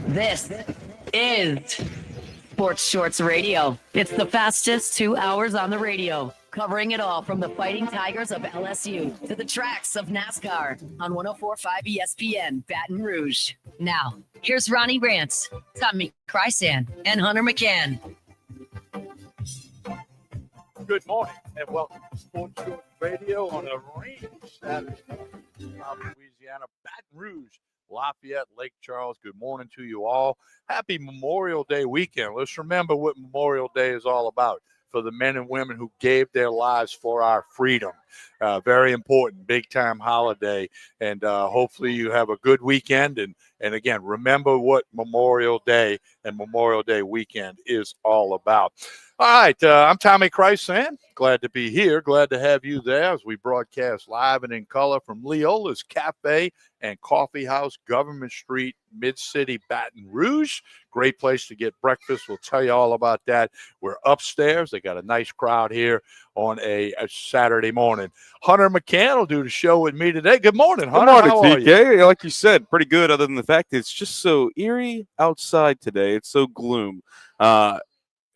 This is Sports Shorts Radio. It's the fastest 2 hours on the radio, covering it all from the Fighting Tigers of LSU to the tracks of NASCAR on 104.5 ESPN Baton Rouge. Now, here's Ronnie Rance, Tommy Krysan, and Hunter McCann. Good morning and welcome to Sports Shorts Radio on a rainy Saturday morning, Louisiana, Baton Rouge, Lafayette, Lake Charles. Good morning to you all. Happy Memorial Day weekend. Let's remember what Memorial Day is all about for the men and women who gave their lives for our freedom. Very important, big-time holiday, and hopefully you have a good weekend. And again, remember what Memorial Day and Memorial Day weekend is all about. All right, I'm Tommy Krysan. Glad to be here. Glad to have you there as we broadcast live and in color from Leola's Cafe and Coffee House, Government Street, Mid-City, Baton Rouge. Great place to get breakfast. We'll tell you all about that. We're upstairs. They got a nice crowd here on a Saturday morning. Hunter McCann will do the show with me today. Good morning, Hunter. Good morning, TK. Like you said, pretty good, other than the fact it's just so eerie outside today. It's so gloom.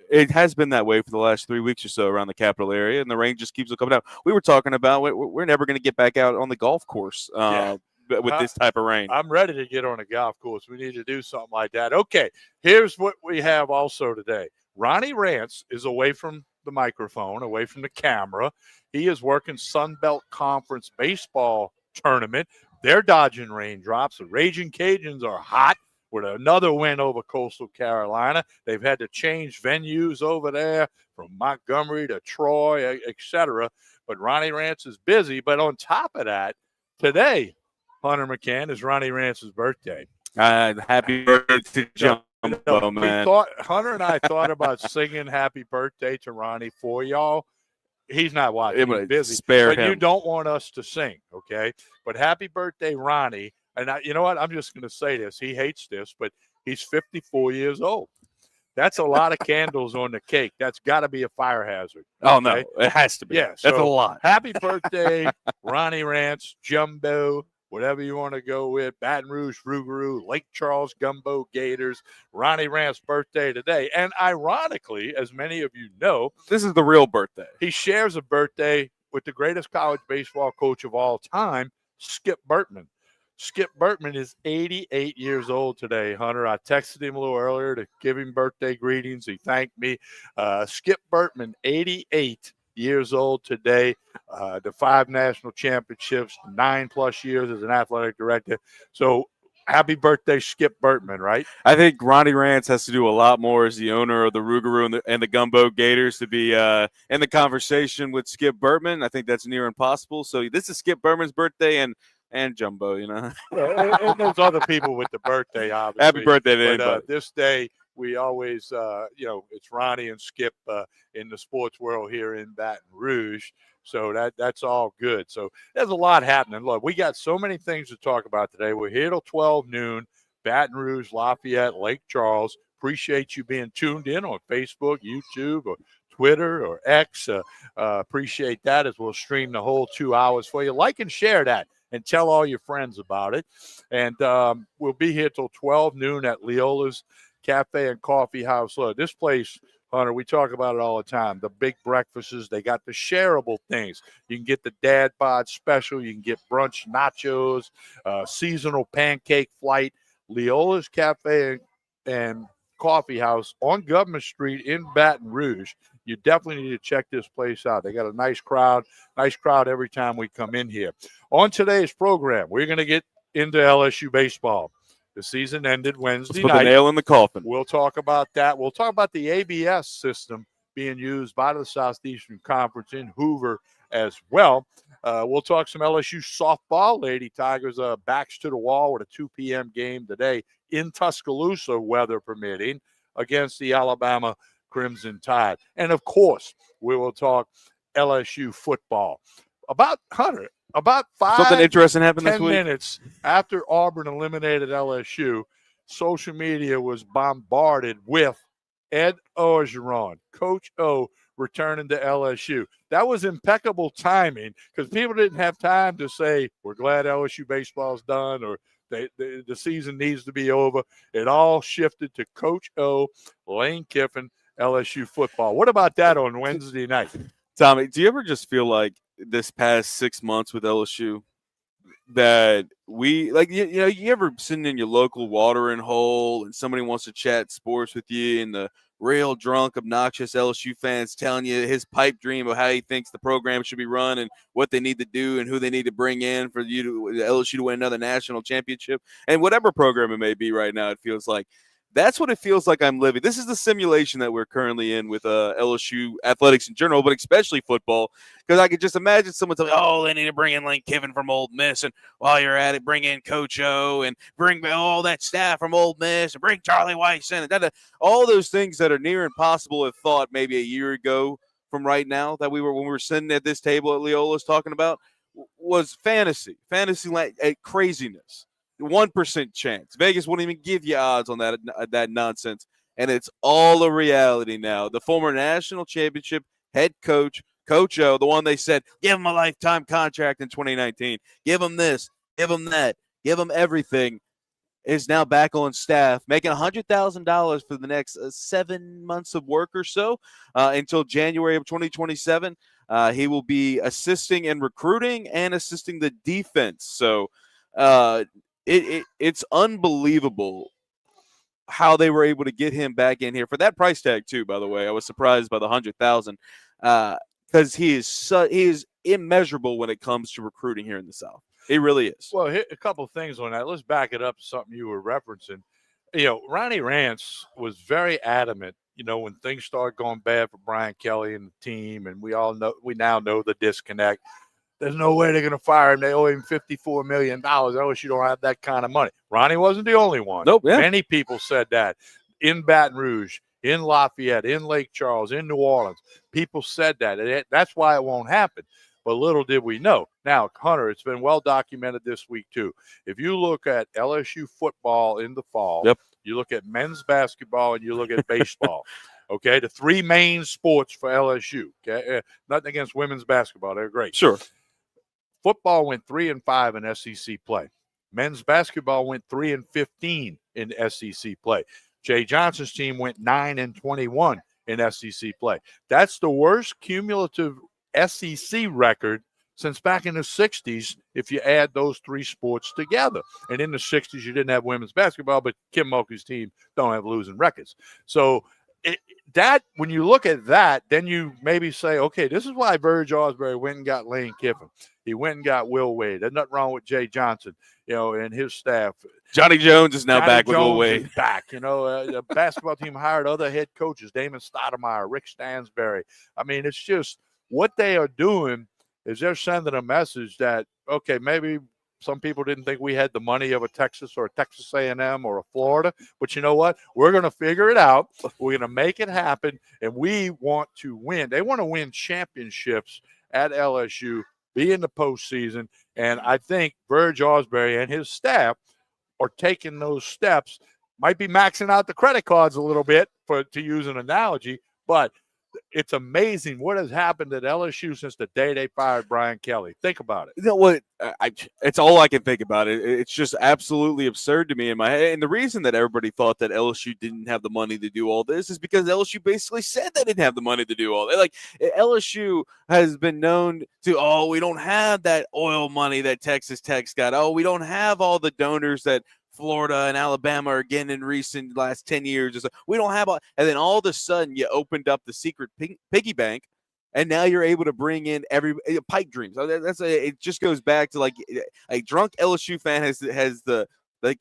It has been that way for the last 3 weeks or so around the capital area, and the rain just keeps coming down. We were talking about we're never going to get back out on the golf course with this type of rain. I'm ready to get on a golf course. We need to do something like that. Okay, here's what we have also today. Ronnie Rance is away from the microphone, away from the camera. He is working Sun Belt Conference baseball tournament. They're dodging raindrops. The Raging Cajuns are hot with another win over Coastal Carolina. They've had to change venues over there from Montgomery to Troy, etc. But Ronnie Rance is busy. But on top of that, today, Hunter McCann, is Ronnie Rance's birthday. Happy birthday to Jumbo, man. Hunter and I thought about singing happy birthday to Ronnie for y'all. He's not watching. He's busy. Spare but him. You don't want us to sing, okay? But happy birthday, Ronnie. And you know what? I'm just going to say this. He hates this, but he's 54 years old. That's a lot of candles on the cake. That's got to be a fire hazard. Oh, no. It has to be. Yeah, that's a lot. Happy birthday, Ronnie Rance, Jumbo, whatever you want to go with, Baton Rouge, Rougarou, Lake Charles, Gumbo Gators. Ronnie Rance's birthday today. And ironically, as many of you know, this is the real birthday. He shares a birthday with the greatest college baseball coach of all time, Skip Bertman. Skip Bertman is 88 years old today, Hunter. I texted him a little earlier to give him birthday greetings. He thanked me. Skip Bertman, 88 years old today. The 5 national championships, 9+ years as an athletic director. So happy birthday, Skip Bertman, right? I think Ronnie Rance has to do a lot more as the owner of the Rougarou and the Gumbo Gators to be in the conversation with Skip Bertman. I think that's near impossible. So this is Skip Bertman's birthday and Jumbo, you know. And there's other people with the birthday, obviously. Happy birthday to anybody. This day, we always, it's Ronnie and Skip in the sports world here in Baton Rouge. So that's all good. So there's a lot happening. Look, we got so many things to talk about today. We're here till 12 noon, Baton Rouge, Lafayette, Lake Charles. Appreciate you being tuned in on Facebook, YouTube, or Twitter, or X. Appreciate that as we'll stream the whole 2 hours for you. Like and share that. And tell all your friends about it. And we'll be here till 12 noon at Leola's Cafe and Coffee House. Look, this place, Hunter, we talk about it all the time. The big breakfasts, they got the shareable things. You can get the Dad Bod special. You can get brunch nachos, seasonal pancake flight. Leola's Cafe and Coffee House on Government Street in Baton Rouge. You definitely need to check this place out. They got a nice crowd every time we come in here. On today's program, we're going to get into LSU baseball. The season ended Wednesday night. Let's put the nail in the coffin. We'll talk about that. We'll talk about the ABS system being used by the Southeastern Conference in Hoover as well. We'll talk some LSU softball. Lady Tigers backs to the wall with a 2 p.m. game today in Tuscaloosa, weather permitting, against the Alabama Crimson Tide. And, of course, we will talk LSU football. About 5 something interesting happened 10 this week. minutes after Auburn eliminated LSU, social media was bombarded with Ed Orgeron, Coach O, returning to LSU. That was impeccable timing because people didn't have time to say, we're glad LSU baseball's done, or The season needs to be over. It all shifted to Coach O, Lane Kiffin, LSU football. What about that on Wednesday night? Tommy, do you ever just feel like this past 6 months with LSU that we like you ever sitting in your local watering hole and somebody wants to chat sports with you and the real drunk obnoxious LSU fans telling you his pipe dream of how he thinks the program should be run and what they need to do and who they need to bring in for LSU to win another national championship and whatever program it may be right now. It feels like that's what it feels like I'm living. This is the simulation that we're currently in with LSU athletics in general, but especially football, because I could just imagine someone telling me, oh, they need to bring in Lane Kiffin from Ole Miss, and while you're at it, bring in Coach O, and bring all that staff from Ole Miss, and bring Charlie Weiss in, and all those things that are near impossible if thought maybe a year ago from right now that when we were sitting at this table at Leola's talking about was fantasy like craziness. 1% chance. Vegas wouldn't even give you odds on that nonsense, and it's all a reality now. The former national championship head coach, Coach O, the one they said, give him a lifetime contract in 2019, give him this, give him that, give him everything, is now back on staff, making $100,000 for the next 7 months of work or so until January of 2027. He will be assisting in recruiting and assisting the defense. So, it's unbelievable how they were able to get him back in here for that price tag too. By the way, I was surprised by the $100,000 because he is immeasurable when it comes to recruiting here in the South. He really is. Well, a couple of things on that. Let's back it up to something you were referencing. Ronnie Rance was very adamant. When things started going bad for Brian Kelly and the team, and we now know the disconnect. There's no way they're going to fire him. They owe him $54 million. LSU don't have that kind of money. Ronnie wasn't the only one. Nope. Yeah. Many people said that in Baton Rouge, in Lafayette, in Lake Charles, in New Orleans. People said that. That's why it won't happen. But little did we know. Now, Hunter, it's been well documented this week, too. If you look at LSU football in the fall, yep. You look at men's basketball and you look at baseball. Okay, the three main sports for LSU. Okay, nothing against women's basketball. They're great. Sure. Football went 3-5 in SEC play. Men's basketball went 3-15 in SEC play. Jay Johnson's team went 9-21 in SEC play. That's the worst cumulative SEC record since back in the 60s if you add those three sports together. And in the 60s, you didn't have women's basketball, but Kim Mulkey's team don't have losing records. So when you look at that, then you maybe say, okay, this is why Verge Osbury went and got Lane Kiffin. He went and got Will Wade. There's nothing wrong with Jay Johnson, and his staff. Johnny Jones is now back with Will Wade. Back, the basketball team hired other head coaches, Damon Stoudemire, Rick Stansberry. I mean, it's just what they are doing is they're sending a message that, okay, maybe some people didn't think we had the money of a Texas or a Texas A&M or a Florida, but you know what? We're going to figure it out. We're going to make it happen, and we want to win. They want to win championships at LSU, be in the postseason, and I think Verge Osbury and his staff are taking those steps. Might be maxing out the credit cards a little bit, to use an analogy, but it's amazing what has happened at LSU since the day they fired Brian Kelly. Think about it. You know what? It's all I can think about. It's just absolutely absurd to me in my head. And the reason that everybody thought that LSU didn't have the money to do all this is because LSU basically said they didn't have the money to do all that. Like, LSU has been known to, we don't have that oil money that Texas Tech's got. We don't have all the donors that Florida and Alabama are getting in recent last 10 years. So we don't have and then all of a sudden you opened up the secret piggy bank, and now you're able to bring in pipe dreams. It just goes back to like a drunk LSU fan has the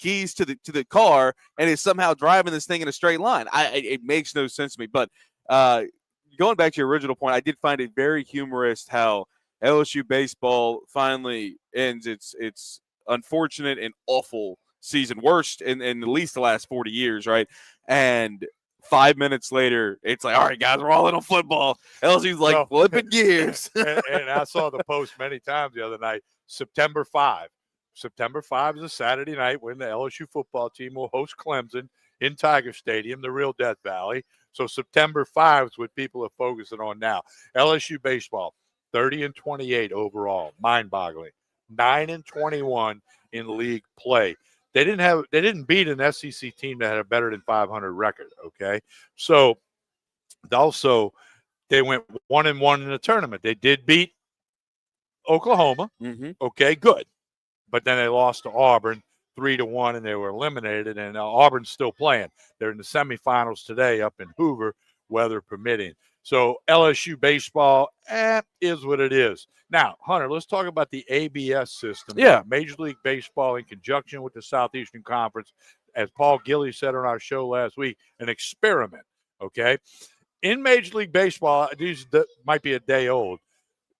keys to the car and is somehow driving this thing in a straight line. It makes no sense to me. But going back to your original point, I did find it very humorous how LSU baseball finally ends its unfortunate and awful season, worst in at least the last 40 years, right? And 5 minutes later, it's like, all right, guys, we're all in on football. LSU's like flipping gears. and I saw the post many times the other night. September 5. September 5 is a Saturday night when the LSU football team will host Clemson in Tiger Stadium, the real Death Valley. So September 5 is what people are focusing on now. LSU baseball, 30-28 overall, mind-boggling. 9-21 in league play. They didn't beat an SEC team that had a better than 500 record. Okay, so also they went 1-1 in the tournament. They did beat Oklahoma. Mm-hmm. Okay, good, but then they lost to Auburn 3-1, and they were eliminated. And Auburn's still playing. They're in the semifinals today up in Hoover, weather permitting. So LSU baseball is what it is. Now, Hunter, let's talk about the ABS system. Yeah. Major League Baseball in conjunction with the Southeastern Conference, as Paul Gilly said on our show last week, an experiment, okay? In Major League Baseball, these might be a day old.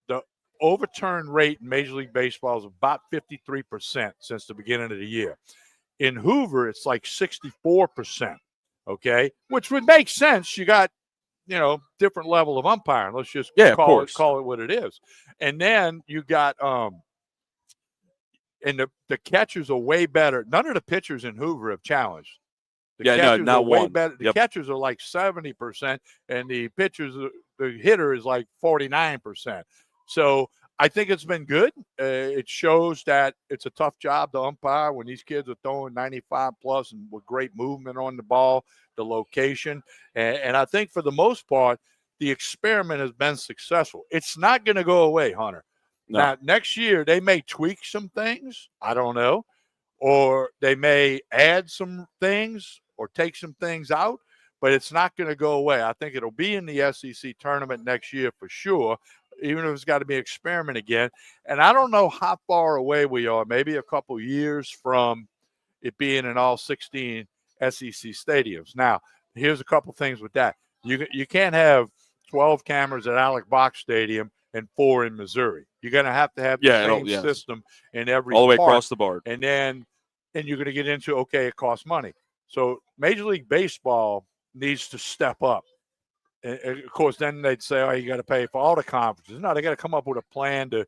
The overturn rate in Major League Baseball is about 53% since the beginning of the year. In Hoover, it's like 64%, okay? Which would make sense. You got, different level of umpiring. Let's just call it what it is. And then you got and the catchers are way better. None of the pitchers in Hoover have challenged. Catchers not are way one. better. The catchers are like 70%, and the pitchers, the hitter is like 49%. So I think it's been good. It shows that it's a tough job to umpire when these kids are throwing 95 plus and with great movement on the ball, the location. And I think for the most part, the experiment has been successful. It's not going to go away, Hunter. No. Now, next year, they may tweak some things. I don't know. Or they may add some things or take some things out, but it's not going to go away. I think it'll be in the SEC tournament next year for sure, even if it's got to be an experiment again. And I don't know how far away we are, maybe a couple years from it being in all 16 SEC stadiums. Now, here's a couple things with that. You can't have 12 cameras at Alex Box Stadium and 4 in Missouri. You're going to have the same system in every all the way part. across the board. And then you're going to get into, okay, it costs money. So Major League Baseball needs to step up. And of course, then they'd say, oh, you got to pay for all the conferences. No, they got to come up with a plan to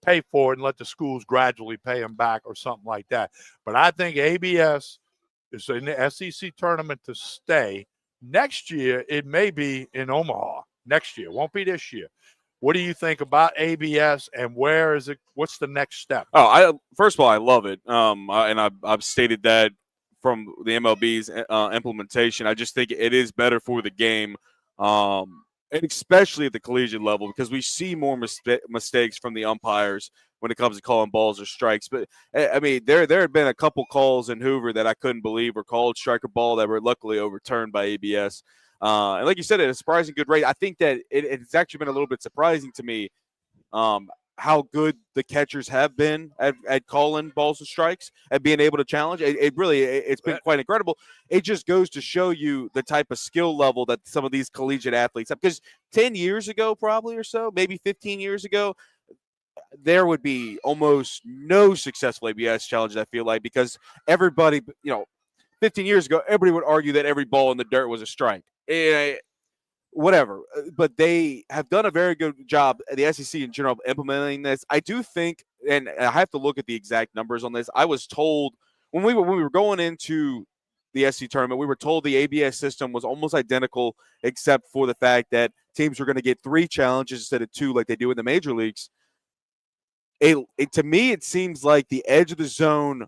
pay for it and let the schools gradually pay them back or something like that. But I think ABS is in the SEC tournament to stay. Next year, it may be in Omaha. Next year. Won't be this year. What do you think about ABS, and where is it? What's the next step? First of all, I love it. And I've stated that from the MLB's implementation. I just think it is better for the game, and especially at the collegiate level, because we see more mistakes from the umpires when it comes to calling balls or strikes. But I mean, there had been a couple calls in Hoover that I couldn't believe were called strike or ball that were luckily overturned by ABS. And like you said, at a surprising good rate. I think that it's actually been a little bit surprising to me how good the catchers have been at calling balls and strikes and being able to challenge. It's been quite incredible. It just goes to show you the type of skill level that some of these collegiate athletes have. Because 10 years ago, probably or so, maybe 15 years ago, there would be almost no successful ABS challenges, I feel like, because everybody, 15 years ago, everybody would argue that every ball in the dirt was a strike. Whatever. But they have done a very good job, the SEC in general, implementing this. I do think, and I have to look at the exact numbers on this, I was told when we were going into the SEC tournament, we were told the ABS system was almost identical, except for the fact that teams were going to get 3 challenges instead of 2 like they do in the major leagues. To me, it seems like the edge of the zone,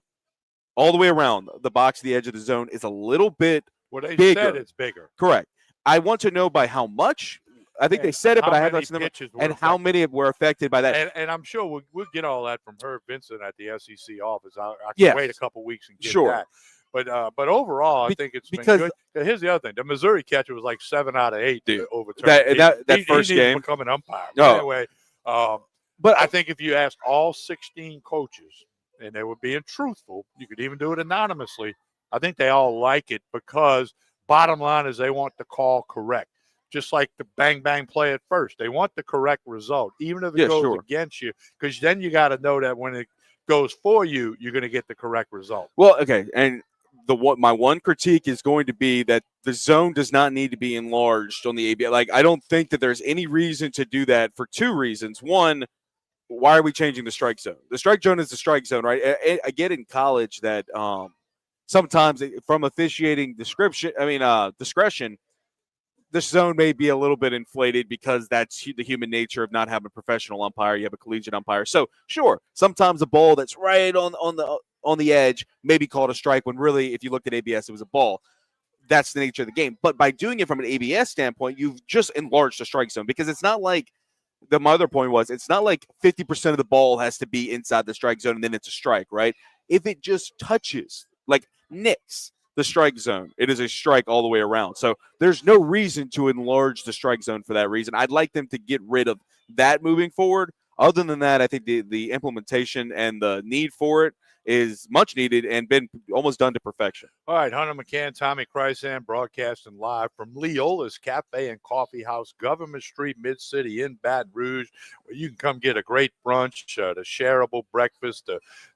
all the way around the box, the edge of the zone, is a little bit bigger. Said it's bigger. Correct. I want to know by how much. I think they said it, but I have not seen them. And how many were affected by that. And I'm sure we'll get all that from Herb Vincent at the SEC office. I can wait a couple weeks and get that. But overall, I think it's been good. Here's the other thing: the Missouri catcher was like 7 out of 8 overturned. That first game, to become an umpire. No. Anyway, but I think if you ask all 16 coaches, and they were being truthful, you could even do it anonymously. I think they all like it because bottom line is they want the call correct. Just like the bang, bang play at first. They want the correct result, even if it goes against you, because then you got to know that when it goes for you, you're going to get the correct result. Well, okay, and my one critique is going to be that the zone does not need to be enlarged on the ABS. Like, I don't think that there's any reason to do that for 2 reasons. One, why are we changing the strike zone? The strike zone is the strike zone, right? I get in college that sometimes from officiating discretion, the zone may be a little bit inflated because that's the human nature of not having a professional umpire. You have a collegiate umpire. So, sure, sometimes a ball that's right on the on the edge, maybe called a strike when really, if you looked at ABS, it was a ball. That's the nature of the game. But by doing it from an ABS standpoint, you've just enlarged the strike zone because it's not like my other point was it's not like 50% of the ball has to be inside the strike zone and then it's a strike, right? If it just touches, like nicks the strike zone, it is a strike all the way around. So there's no reason to enlarge the strike zone for that reason. I'd like them to get rid of that moving forward. Other than that, I think the implementation and the need for it is much needed and been almost done to perfection. All right, Hunter McCann, Tommy Krysan, broadcasting live from Leola's Cafe and Coffee House, Government Street, Mid-City in Baton Rouge, where you can come get a great brunch, the shareable breakfast,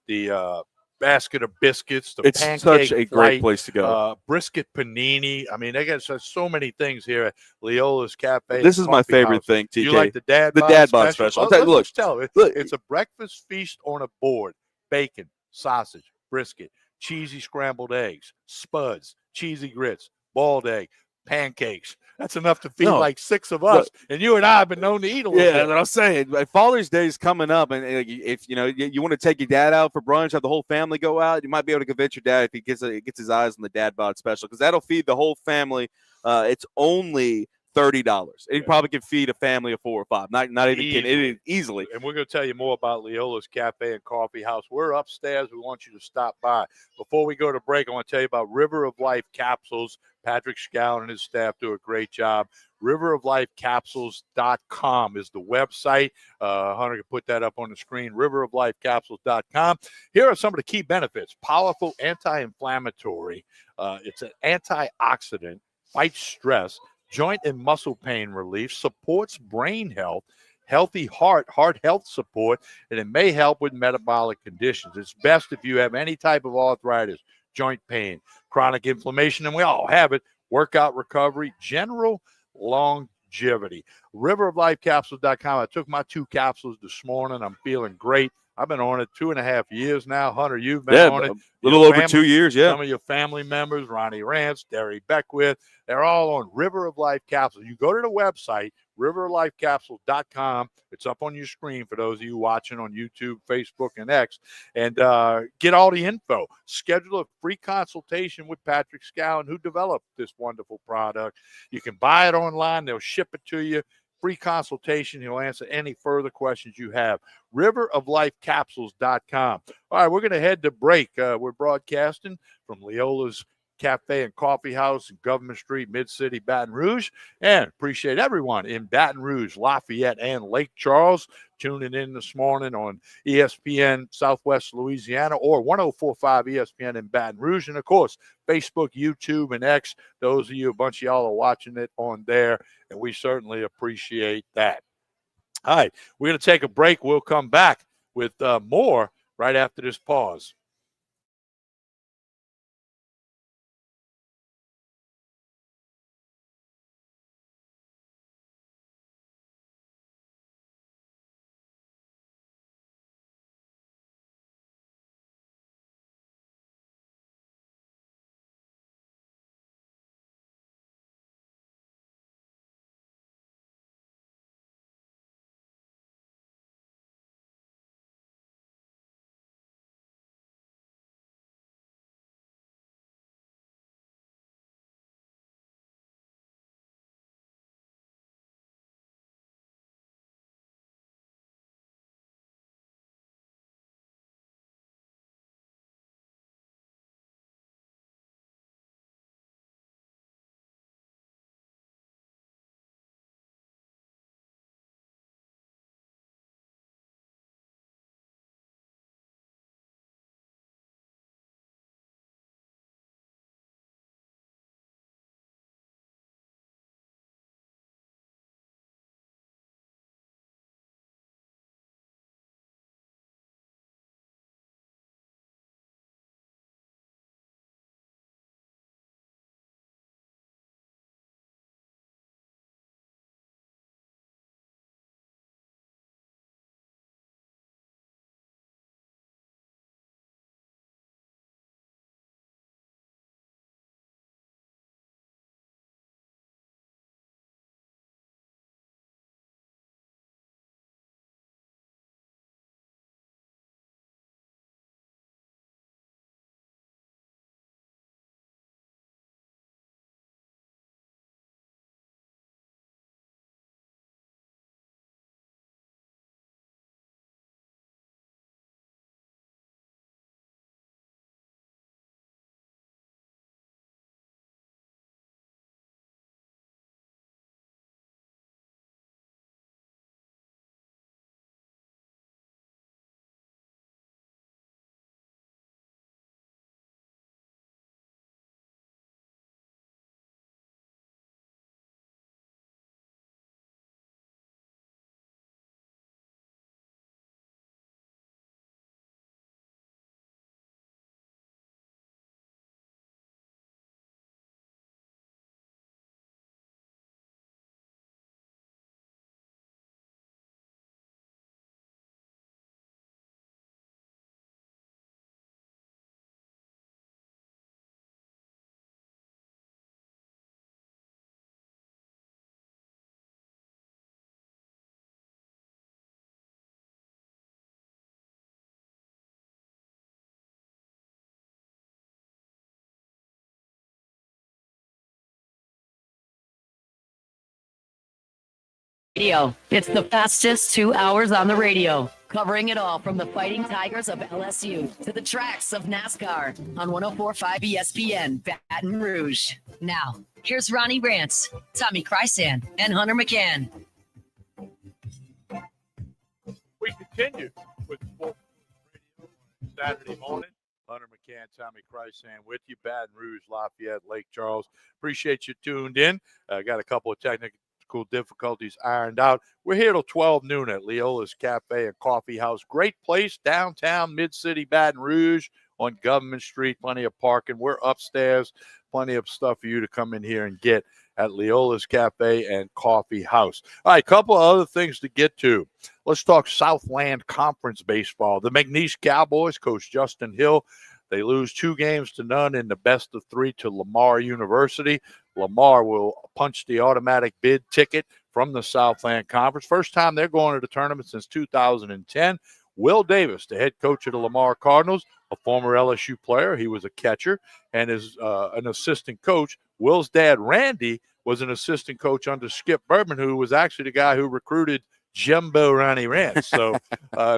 the basket of biscuits, the It's pancake such a great flight, place to go. brisket panini. I mean, they got so many things here at Leola's Cafe. This and is my Coffee favorite House. thing, TK. You like the dad bod special. I'll tell you, Let's look, just tell it. look. It's a breakfast feast on a board. Bacon, sausage, brisket, cheesy scrambled eggs, spuds, cheesy grits, boiled egg, pancakes. That's enough to feed like 6 of us. And you and I have been known to eat a little bit. That's what I'm saying. Like, Father's Day is coming up, and if you want to take your dad out for brunch, have the whole family go out, you might be able to convince your dad if he gets his eyes on the dad bod special because that'll feed the whole family. It's only $30. And you probably can feed a family of 4 or 5. Not even kidding. Easily. And we're going to tell you more about Leola's Cafe and Coffee House. We're upstairs. We want you to stop by. Before we go to break, I want to tell you about River of Life capsules. Patrick Scow and his staff do a great job. riveroflifecapsules.com is the website. Hunter can put that up on the screen, riveroflifecapsules.com. Here are some of the key benefits. Powerful anti-inflammatory. It's an antioxidant, fights stress, joint and muscle pain relief, supports brain health, healthy heart health support, and it may help with metabolic conditions. It's best if you have any type of arthritis, joint pain, chronic inflammation, and we all have it, workout recovery, general longevity. Riveroflifecapsules.com. I took my 2 capsules this morning. I'm feeling great. I've been on it 2.5 years now. Hunter, you've been on it. A little over 2 years, Some of your family members, Ronnie Rance, Derry Beckwith, they're all on River of Life capsules. You go to the website, riveroflifecapsules.com. It's up on your screen for those of you watching on YouTube, Facebook, and X. And get all the info. Schedule a free consultation with Patrick Scow, who developed this wonderful product. You can buy it online. They'll ship it to you. Free consultation. He'll answer any further questions you have. riveroflifecapsules.com. All right, we're going to head to break. We're broadcasting from Leola's Cafe and Coffee House in Government Street, Mid-City, Baton Rouge. And appreciate everyone in Baton Rouge, Lafayette, and Lake Charles tuning in this morning on ESPN Southwest Louisiana or 104.5 ESPN in Baton Rouge. And, of course, Facebook, YouTube, and X. Those of you, a bunch of y'all are watching it on there, and we certainly appreciate that. All right, we're going to take a break. We'll come back with more right after this pause. Radio. It's the fastest 2 hours on the radio, covering it all from the Fighting Tigers of LSU to the tracks of NASCAR on 104.5 ESPN Baton Rouge. Now, here's Ronnie Rance, Tommy Krysan, and Hunter McCann. We continue with Sports Radio on Saturday morning. Hunter McCann, Tommy Krysan with you, Baton Rouge, Lafayette, Lake Charles. Appreciate you tuned in. Got a couple of technical difficulties ironed out. We're here till 12 noon at Leola's Cafe and Coffee House. Great place, downtown, mid-city Baton Rouge on Government Street. Plenty of parking. We're upstairs. Plenty of stuff for you to come in here and get at Leola's Cafe and Coffee House. All right, a couple of other things to get to. Let's talk Southland Conference baseball. The McNeese Cowboys, Coach Justin Hill, they lose 2-0 in the best of 3 to Lamar University. Lamar will punch the automatic bid ticket from the Southland Conference. First time they're going to the tournament since 2010. Will Davis, the head coach of the Lamar Cardinals, a former LSU player. He was a catcher and is an assistant coach. Will's dad, Randy, was an assistant coach under Skip Bertman, who was actually the guy who recruited Jumbo Ronnie Rance. So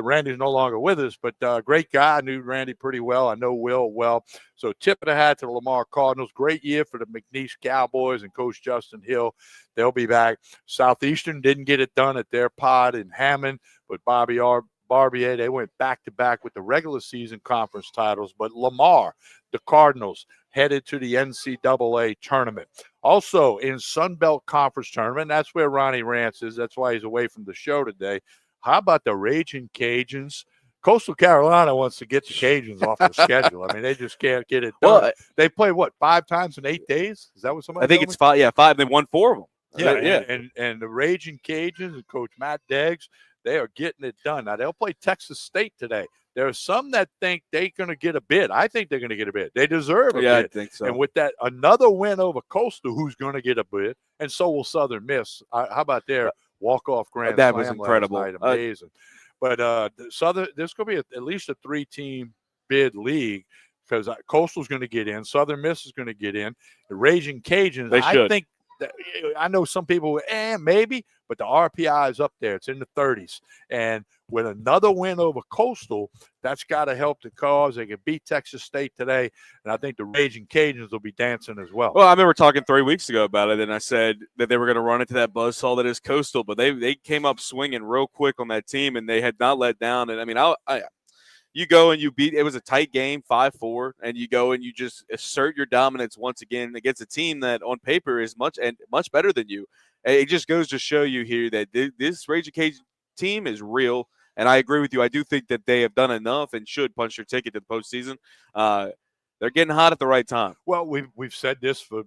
Randy's no longer with us, but great guy. I knew Randy pretty well. I know Will well. So tip of the hat to the Lamar Cardinals. Great year for the McNeese Cowboys and Coach Justin Hill. They'll be back. Southeastern didn't get it done at their pod in Hammond, but Barbier, they went back-to-back with the regular season conference titles. But Lamar, the Cardinals, headed to the NCAA tournament. Also in Sun Belt Conference tournament, that's where Ronnie Rance is. That's why he's away from the show today. How about the Raging Cajuns? Coastal Carolina wants to get the Cajuns off the schedule. I mean, they just can't get it done. Well, they play, 5 times in 8 days? Is that what somebody I think it's 5. Yeah, 5. They won 4 of them. Yeah. And the Raging Cajuns and Coach Matt Deggs, they are getting it done. Now, they'll play Texas State today. There are some that think they're going to get a bid. I think they're going to get a bid. They deserve a bid. I think so. And with that, another win over Coastal, who's going to get a bid, and so will Southern Miss. How about their walk-off grand that slam was incredible. last night? Amazing. But Southern, there's going to be at least a 3-team bid league because Coastal's going to get in. Southern Miss is going to get in. The Raging Cajuns, I think, I know some people, maybe, but the RPI is up there. It's in the 30s. And with another win over Coastal, that's got to help the cause. They can beat Texas State today, and I think the Raging Cajuns will be dancing as well. Well, I remember talking 3 weeks ago about it, and I said that they were going to run into that buzzsaw that is Coastal, but they came up swinging real quick on that team, and they had not let down. And, I mean, you go and you beat – it was a tight game, 5-4, and you go and you just assert your dominance once again against a team that on paper is much better than you. It just goes to show you here that this Raging Cajun team is real, and I agree with you. I do think that they have done enough and should punch their ticket to the postseason. They're getting hot at the right time. Well, we've said this for,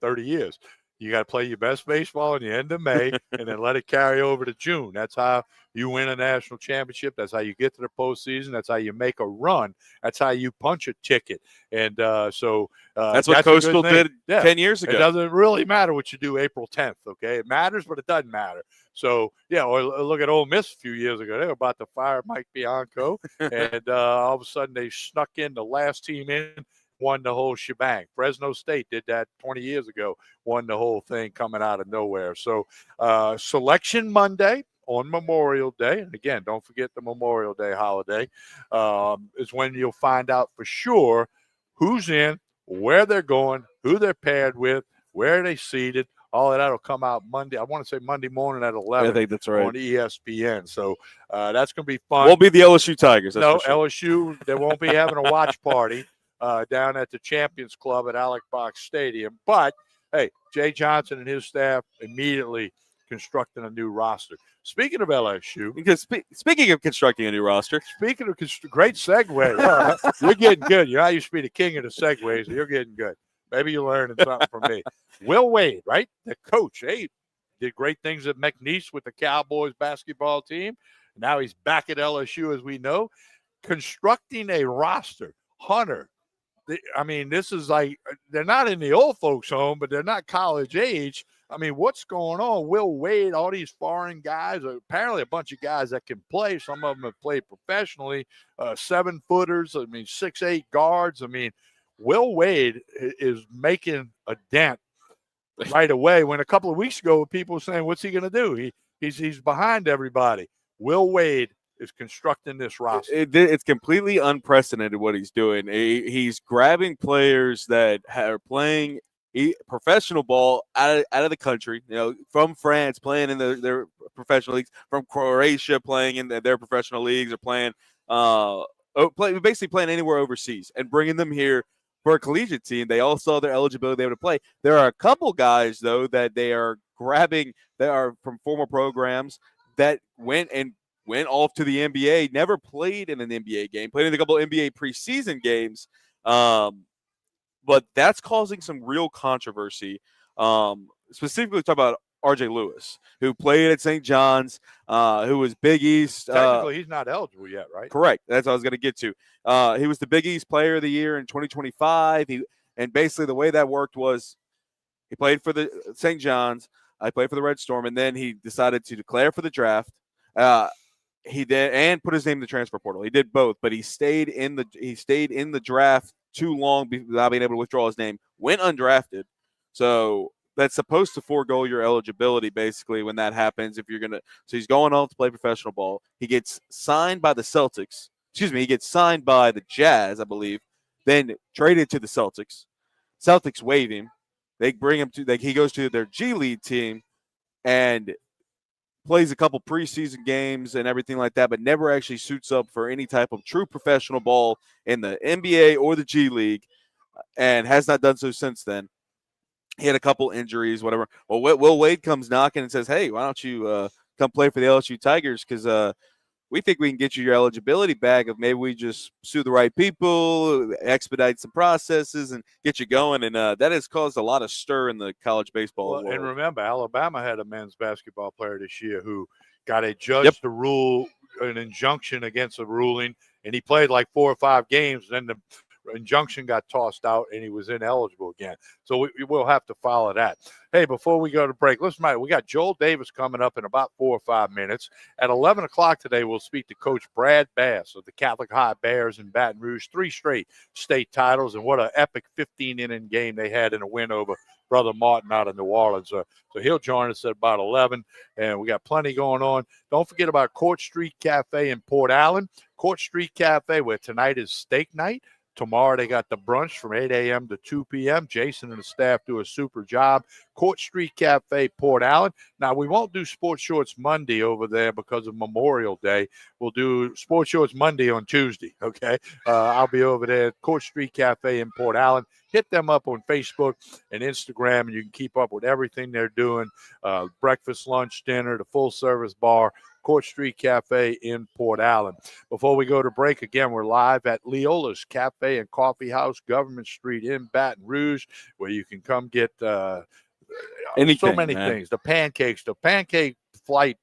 30 years. You got to play your best baseball in the end of May and then let it carry over to June. That's how you win a national championship. That's how you get to the postseason. That's how you make a run. That's how you punch a ticket. And that's what Coastal did 10 years ago. It doesn't really matter what you do April 10th, okay? It matters, but it doesn't matter. So, or look at Ole Miss a few years ago. They were about to fire Mike Bianco, and all of a sudden they snuck in the last team in, won the whole shebang. Fresno State did that 20 years ago, won the whole thing coming out of nowhere. So Selection Monday on Memorial Day, and again, don't forget the Memorial Day holiday, is when you'll find out for sure who's in, where they're going, who they're paired with, where they seated. All of that will come out Monday. I want to say Monday morning at 11. I think that's right. On ESPN. So that's going to be fun. Won't be the LSU Tigers. No, LSU, they won't be having a watch party down at the Champions Club at Alec Box Stadium. But, hey, Jay Johnson and his staff immediately constructing a new roster. Speaking of LSU. Because speaking of constructing a new roster. Speaking of great segue. You're getting good. I used to be the king of the segues. So you're getting good. Maybe you're learning something from me. Will Wade, right? The coach, did great things at McNeese with the Cowboys basketball team. Now he's back at LSU, as we know, constructing a roster. Hunter, this is like they're not in the old folks' home, but they're not college age. I mean, what's going on? Will Wade, all these foreign guys, apparently a bunch of guys that can play. Some of them have played professionally, 7-footers, 6'8" guards. Will Wade is making a dent right away when a couple of weeks ago people were saying, what's he going to do? He's behind everybody. Will Wade is constructing this roster. It's completely unprecedented what he's doing. He's grabbing players that are playing professional ball out of the country, from France, playing in their professional leagues, from Croatia, playing in their professional leagues, or playing basically playing anywhere overseas, and bringing them here for a collegiate team. They all saw their eligibility able to play. There are a couple guys, though, that they are grabbing that are from former programs that went off to the NBA, never played in an NBA game, played in a couple NBA preseason games. But that's causing some real controversy. Specifically, talk about RJ Lewis, who played at St. John's, who was Big East. Technically, he's not eligible yet, right? Correct. That's what I was going to get to. He was the Big East Player of the Year in 2025. And basically the way that worked was he played for the St. John's. I played for the Red Storm, and then he decided to declare for the draft. He did, and put his name in the transfer portal. He did both, but he stayed in the draft too long without being able to withdraw his name. Went undrafted, so that's supposed to forego your eligibility basically when that happens. So he's going on to play professional ball. He gets signed by the Celtics. He gets signed by the Jazz, I believe. Then traded to the Celtics. Celtics waive him. They bring him to. He goes to their G League team, and plays a couple preseason games and everything like that, but never actually suits up for any type of true professional ball in the NBA or the G League, and has not done so since then. He had a couple injuries, whatever. Well, Will Wade comes knocking and says, "Hey, why don't you come play for the LSU Tigers? Because we think we can get you your eligibility back if maybe we just sue the right people, expedite some processes, and get you going." And that has caused a lot of stir in the college baseball world. And remember, Alabama had a men's basketball player this year who got a judge to rule an injunction against a ruling, and he played like 4 or 5 games. Then the injunction got tossed out, and he was ineligible again. So we will have to follow that. Hey, before we go to break, listen, we got Joel Davis coming up in about 4 or 5 minutes. At 11 o'clock today, we'll speak to Coach Brad Bass of the Catholic High Bears in Baton Rouge. 3 straight state titles, and what an epic 15-inning game they had in a win over Brother Martin out of New Orleans. So he'll join us at about 11, and we got plenty going on. Don't forget about Court Street Cafe in Port Allen. Court Street Cafe, where tonight is steak night. Tomorrow they got the brunch from 8 a.m. to 2 p.m. Jason and the staff do a super job. Court Street Cafe, Port Allen. Now, we won't do Sports Shorts Monday over there because of Memorial Day. We'll do Sports Shorts Monday on Tuesday, okay? I'll be over there at Court Street Cafe in Port Allen. Hit them up on Facebook and Instagram, and you can keep up with everything they're doing. Breakfast, lunch, dinner, the full-service bar. Court Street Cafe in Port Allen. Before we go to break, again, we're live at Leola's Cafe and Coffee House, Government Street in Baton Rouge, where you can come get anything, so many things. The pancakes, the pancake flight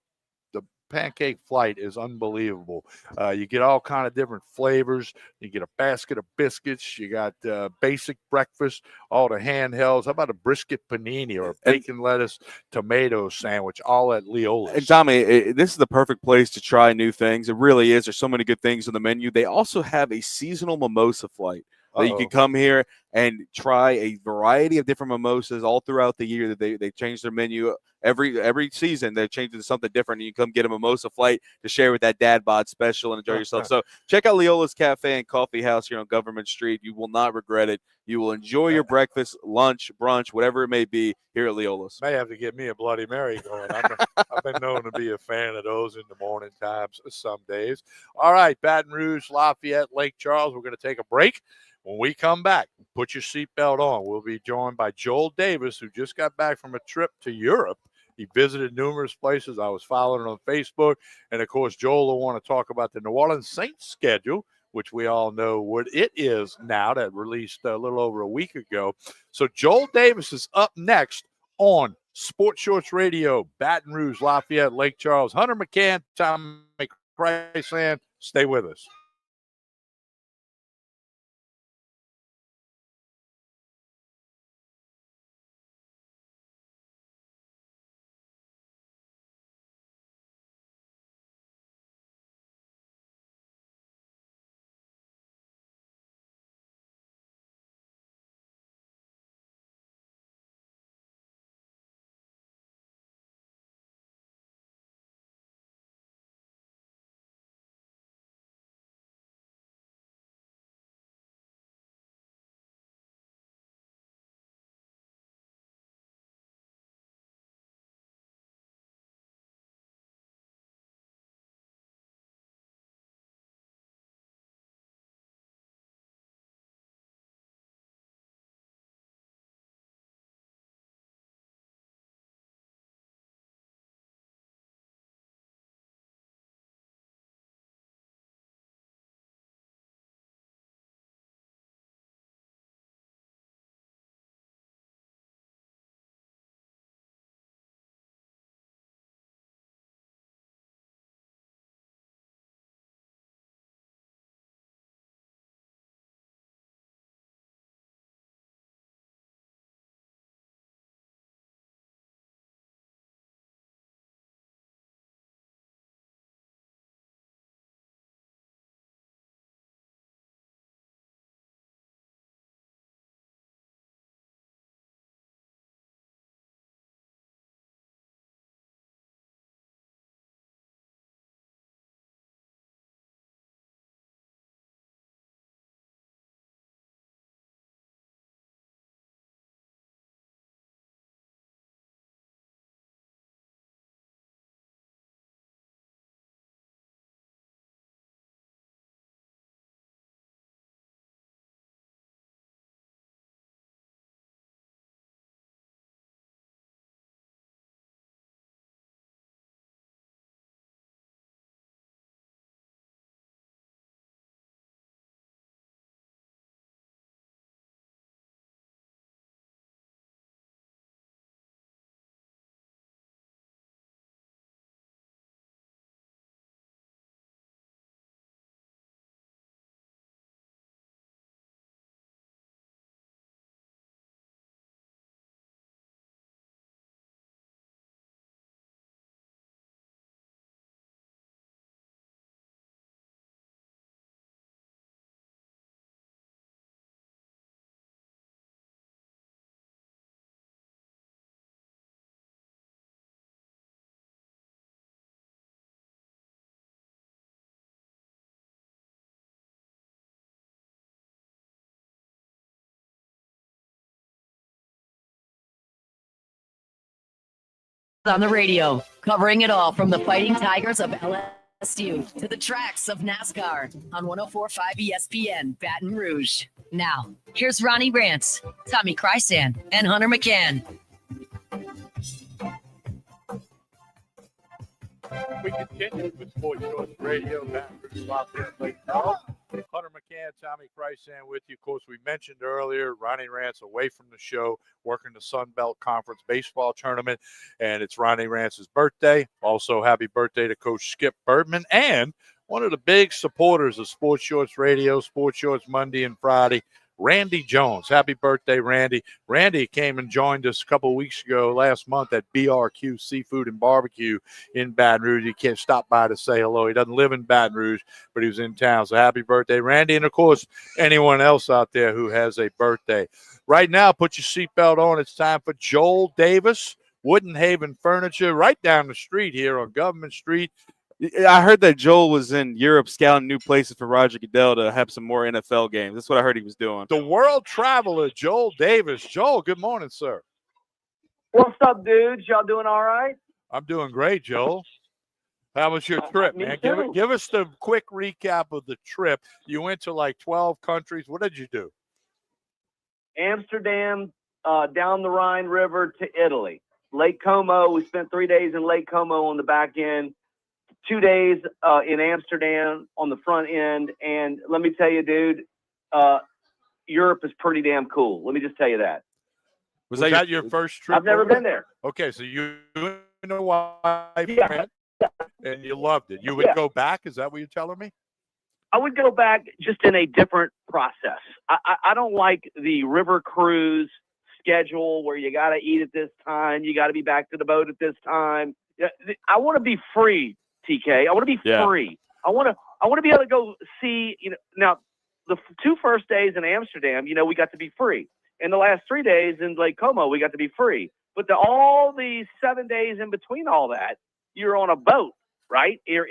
is unbelievable. You get all kind of different flavors. You get a basket of biscuits. You got basic breakfast, all the handhelds. How about a brisket panini or a bacon, lettuce, tomato sandwich, all at Leola's? And Tommy, this is the perfect place to try new things. It really is. There's so many good things on the menu. They also have a seasonal mimosa flight. That you can come here and try a variety of different mimosas all throughout the year. That they change their menu every season. They change it to something different. And you come get a mimosa flight to share with that dad bod special and enjoy yourself. So check out Leola's Cafe and Coffee House here on Government Street. You will not regret it. You will enjoy your breakfast, lunch, brunch, whatever it may be here at Leola's. May have to get me a Bloody Mary going. I've been known to be a fan of those in the morning times some days. All right, Baton Rouge, Lafayette, Lake Charles. We're going to take a break. When we come back, put your seatbelt on. We'll be joined by Joel Davis, who just got back from a trip to Europe. He visited numerous places. I was following it on Facebook. And, of course, Joel will want to talk about the New Orleans Saints schedule, which we all know what it is now, that released a little over a week ago. So Joel Davis is up next on Sports Shorts Radio, Baton Rouge, Lafayette, Lake Charles. Hunter McCann, Tom McChrysand. Stay with us. on the radio, covering it all from the Fighting Tigers of LSU to the tracks of NASCAR on 104.5 ESPN Baton Rouge. Now, here's Ronnie Rance, Tommy Krysan, and Hunter McCann. We continue with Sports Source Radio, Baton Rouge, Lafayette, Lake Charles. Hunter McCann, Tommy Krysan with you. Of course, we mentioned earlier, Ronnie Rance away from the show, working the Sun Belt Conference baseball tournament, and it's Ronnie Rance's birthday. Also, happy birthday to Coach Skip Bertman, and one of the big supporters of Sports Shorts Radio, Sports Shorts Monday and Friday, Randy Jones. Happy birthday, Randy. Randy came and joined us a couple of weeks ago, last month, at BRQ Seafood and Barbecue in Baton Rouge. He can't stop by to say hello. He doesn't live in Baton Rouge, but he was in town. So happy birthday, Randy. And, of course, anyone else out there who has a birthday. Right now, put your seatbelt on. It's time for Joel Davis, Wooden Haven Furniture, right down the street here on Government Street. I heard that Joel was in Europe scouting new places for Roger Goodell to have some more NFL games. That's what I heard he was doing. The world traveler, Joel Davis. Joel, good morning, sir. What's up, dudes? Y'all doing all right? I'm doing great, Joel. How was your trip, Me man? too. Give us the quick recap of the trip. You went to like 12 countries. What did you do? Amsterdam, down the Rhine River to Italy. Lake Como, we spent 3 days in Lake Como on the back end, 2 days in Amsterdam on the front end. And let me tell you, dude, Europe is pretty damn cool. Let me just tell you that. Was that your first trip? I've never over been there. Okay, so you and your wife Yeah. went, and you loved it. You would Yeah. go back? Is that what you're telling me? I would go back just in a different process. I don't like the river cruise schedule where you got to eat at this time, you got to be back to the boat at this time. I want to be free, TK. I want to be free. I want to be able to go see. Now the 2 first days in Amsterdam, we got to be free. And the last 3 days in Lake Como, we got to be free. But all these 7 days in between all that, you're on a boat. Right? You're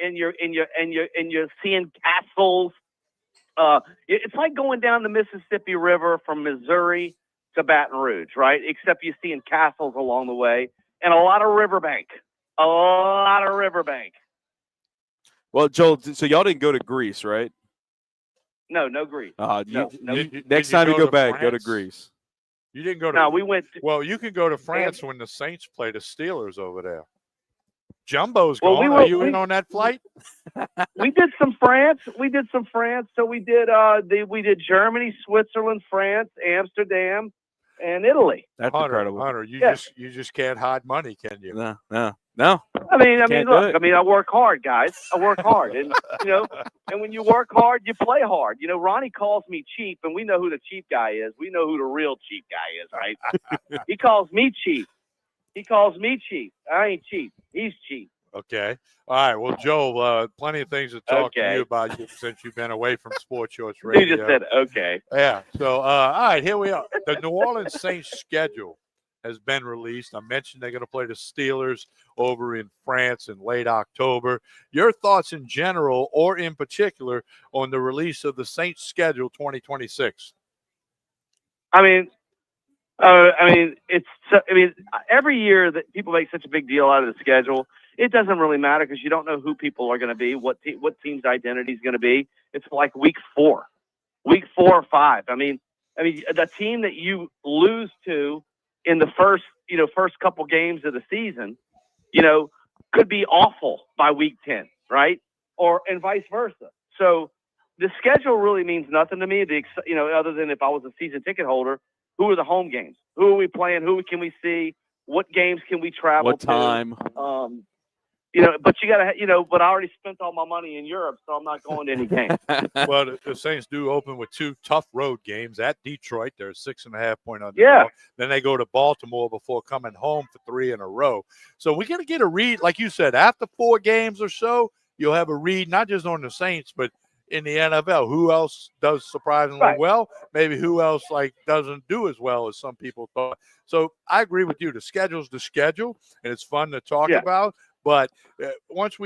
seeing castles. It's like going down the Mississippi River from Missouri to Baton Rouge, right? Except you're seeing castles along the way and a lot of riverbank. A lot of riverbank. Well, Joel, so y'all didn't go to Greece, right? No Greece. No. Next time you go back, go to France? Greece. You didn't go to. No, we went. Well, you can go to France when the Saints play the Steelers over there. Jumbo's Well, going. Are you in on that flight? We did some France. So we did Germany, Switzerland, France, Amsterdam, and Italy. That's Hunter, incredible. Hunter, you Yeah. just can't hide money, can you? No. I mean, Can't do look. it. I mean, I work hard, guys. I work hard, and and when you work hard, you play hard. Ronnie calls me cheap, and we know who the cheap guy is. We know who the real cheap guy is, right? He calls me cheap. I ain't cheap. He's cheap. Okay. All right. Well, Joel, plenty of things to talk to Okay. you about since you've been away from Sports Shorts He Radio. just said, okay. Yeah. So, all right, here we are. The New Orleans Saints schedule has been released. I mentioned they're going to play the Steelers over in France in late October. Your thoughts in general or in particular on the release of the Saints schedule 2026? I mean, every year that people make such a big deal out of the schedule, it doesn't really matter because you don't know who people are going to be, what team's identity is going to be. It's like week 4 or 5. I mean, the team that you lose to in the first couple games of the season, could be awful by week 10, right? And vice versa. So the schedule really means nothing to me. Other than if I was a season ticket holder, who are the home games? Who are we playing? Who can we see? What games can we travel What time? to? But you gotta, but I already spent all my money in Europe, so I'm not going to any games. Well, the Saints do open with 2 tough road games at Detroit. They're 6.5 point underdog. Yeah. Then they go to Baltimore before coming home for 3 in a row. So we're going to get a read, like you said, after 4 games or so, you'll have a read, not just on the Saints, but in the NFL. Who else does surprisingly well? Maybe who else doesn't do as well as some people thought. So I agree with you. The schedule's the schedule, and it's fun to talk about. But once